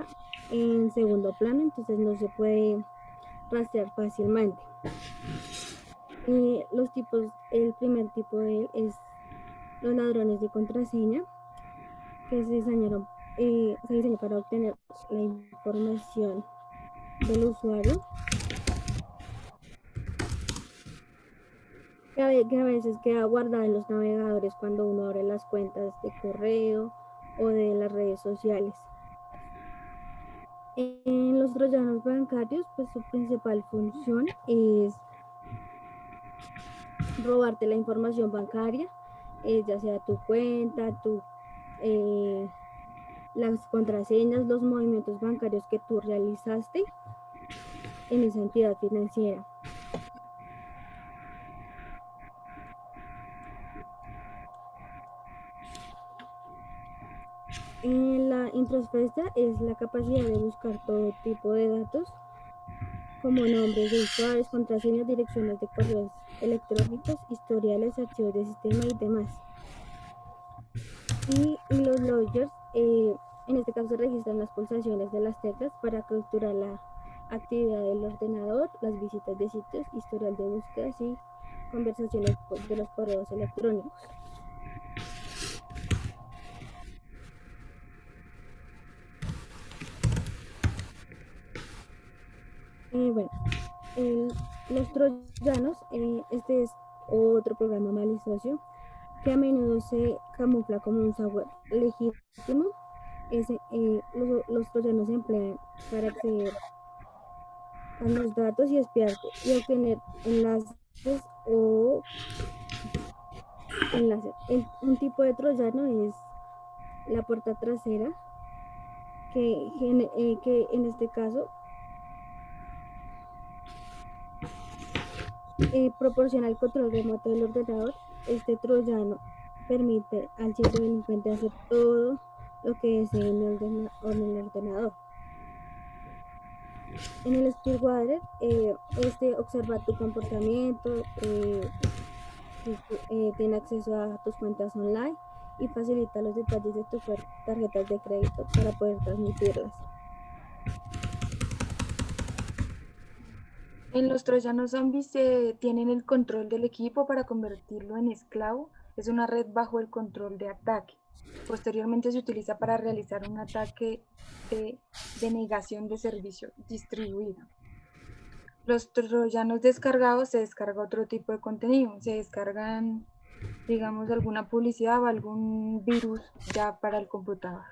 en segundo plano, entonces no se puede rastrear fácilmente. Los tipos, el primer tipo de él es los ladrones de contraseña, que se diseñaron para obtener la información del usuario, que a veces queda guardada en los navegadores cuando uno abre las cuentas de correo o de las redes sociales. En los troyanos bancarios, pues su principal función es robarte la información bancaria, ya sea tu cuenta, las contraseñas, los movimientos bancarios que tú realizaste en esa entidad financiera. La introspecta es la capacidad de buscar todo tipo de datos, como nombres de usuarios, contraseñas, direcciones de correos electrónicos, historiales, archivos de sistema y demás. Y los loggers, en este caso registran las pulsaciones de las teclas para capturar la actividad del ordenador, las visitas de sitios, historial de búsquedas y conversaciones de los correos electrónicos. Bueno, los troyanos, este es otro programa malicioso que a menudo se camufla como un software legítimo. Los troyanos se emplean para acceder a los datos y espiarte y obtener enlaces o enlaces. Un tipo de troyano es la puerta trasera, que en este caso proporciona el control remoto del ordenador. Este troyano permite al ciberdelincuente hacer todo lo que desee en el ordenador. En el Speedwater, este observa tu comportamiento, tiene acceso a tus cuentas online y facilita los detalles de tus tarjetas de crédito para poder transmitirlas. En los troyanos zombies tienen el control del equipo para convertirlo en esclavo. Es una red bajo el control de ataque. Posteriormente se utiliza para realizar un ataque de denegación de servicio distribuido. Los troyanos descargados, se descarga otro tipo de contenido. Se descargan, digamos, alguna publicidad o algún virus ya para el computador.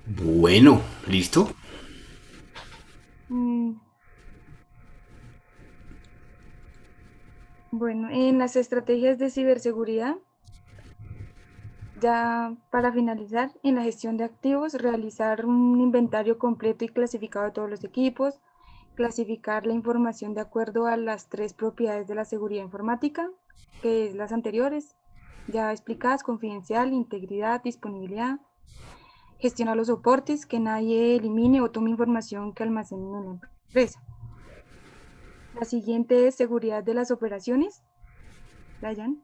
Bueno, ¿listo? Bueno, en las estrategias de ciberseguridad, ya para finalizar, en la gestión de activos, realizar un inventario completo y clasificado de todos los equipos, clasificar la información de acuerdo a las 3 propiedades de la seguridad informática, que es las anteriores, ya explicadas: confidencial, integridad, disponibilidad. Gestionar los soportes, que nadie elimine o tome información que almacenen en la empresa. La siguiente es seguridad de las operaciones. Dayan.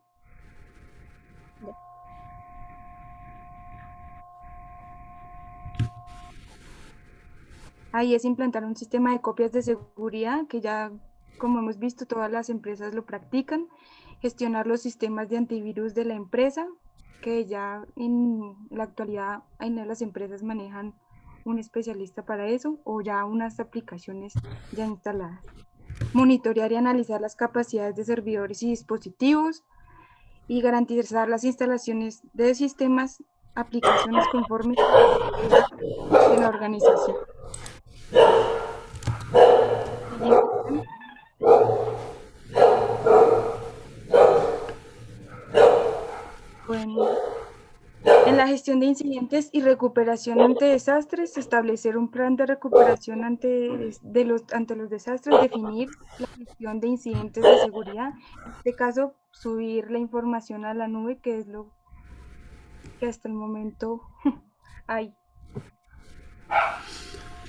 Ahí es implantar un sistema de copias de seguridad, que ya, como hemos visto, todas las empresas lo practican. Gestionar los sistemas de antivirus de la empresa, que ya en la actualidad en las empresas manejan un especialista para eso, o ya unas aplicaciones ya instaladas. Monitorear y analizar las capacidades de servidores y dispositivos, y garantizar las instalaciones de sistemas, aplicaciones conformes a la seguridad de la organización. Bueno, en la gestión de incidentes y recuperación ante desastres, establecer un plan de recuperación ante los desastres, definir la gestión de incidentes de seguridad, en este caso subir la información a la nube, que es lo que hasta el momento hay.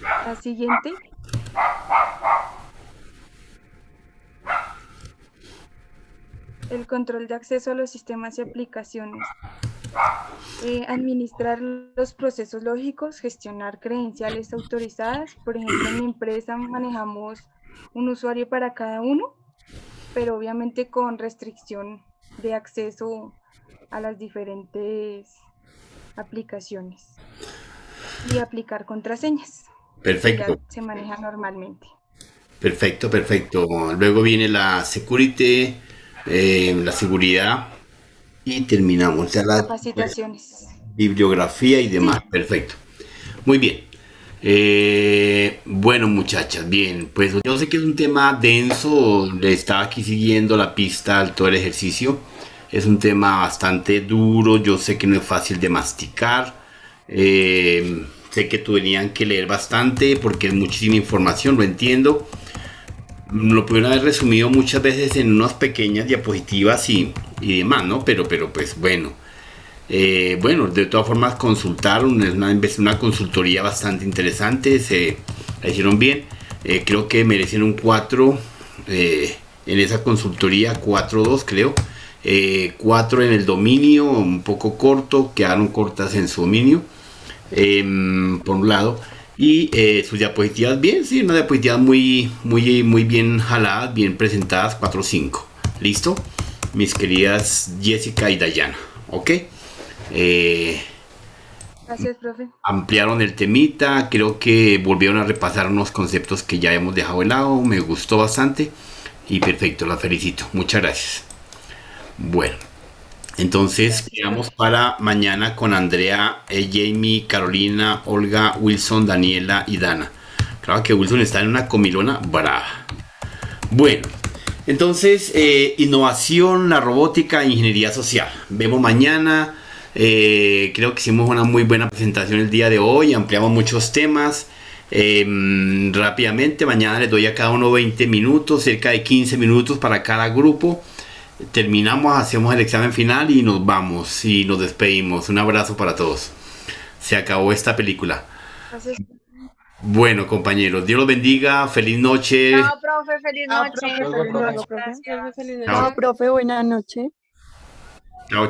La siguiente. El control de acceso a los sistemas y aplicaciones. Administrar los procesos lógicos, gestionar credenciales autorizadas. Por ejemplo, en mi empresa manejamos un usuario para cada uno, pero obviamente con restricción de acceso a las diferentes aplicaciones. Y aplicar contraseñas. Perfecto. Ya se maneja normalmente. Perfecto, perfecto. Luego viene la security, la seguridad, y terminamos ya la capacitaciones, bibliografía y demás. Sí. Perfecto. Muy bien. Bueno, muchachas, bien. Pues yo sé que es un tema denso. Le estaba aquí siguiendo la pista al todo el ejercicio. Es un tema bastante duro. Yo sé que no es fácil de masticar. Sé que tenían que leer bastante porque es muchísima información, lo entiendo. Lo pudieron haber resumido muchas veces en unas pequeñas diapositivas y demás, ¿no? Pero pues bueno. Bueno, de todas formas consultaron, es una consultoría bastante interesante, la hicieron bien. Creo que merecen un 4 en esa consultoría, 4.2 creo. 4 en el dominio, un poco corto, quedaron cortas en su dominio. Por un lado, y sus diapositivas bien, sí, unas diapositivas muy bien jaladas, bien presentadas, 4-5. ¿Listo? Mis queridas Jessica y Dayana, ¿ok? Gracias, profe. Ampliaron el temita, creo que volvieron a repasar unos conceptos que ya hemos dejado de lado, me gustó bastante y perfecto, la felicito, muchas gracias. Bueno, Entonces, quedamos para mañana con Andrea, Jamie, Carolina, Olga, Wilson, Daniela y Dana. Claro que Wilson está en una comilona brava. Bueno, entonces, innovación, la robótica, ingeniería social. Vemos mañana. Creo que hicimos una muy buena presentación el día de hoy. Ampliamos muchos temas. Rápidamente, mañana les doy a cada uno 20 minutos, cerca de 15 minutos para cada grupo. Terminamos, hacemos el examen final y nos vamos y nos despedimos. Un abrazo para todos. Se acabó esta película. Gracias. Bueno, compañeros, Dios los bendiga. Feliz noche. Chao, profe, feliz Chao, noche. profe, Luego, profe. Gracias. Feliz noche. Chao. Chao, profe, buenas noches. Chao.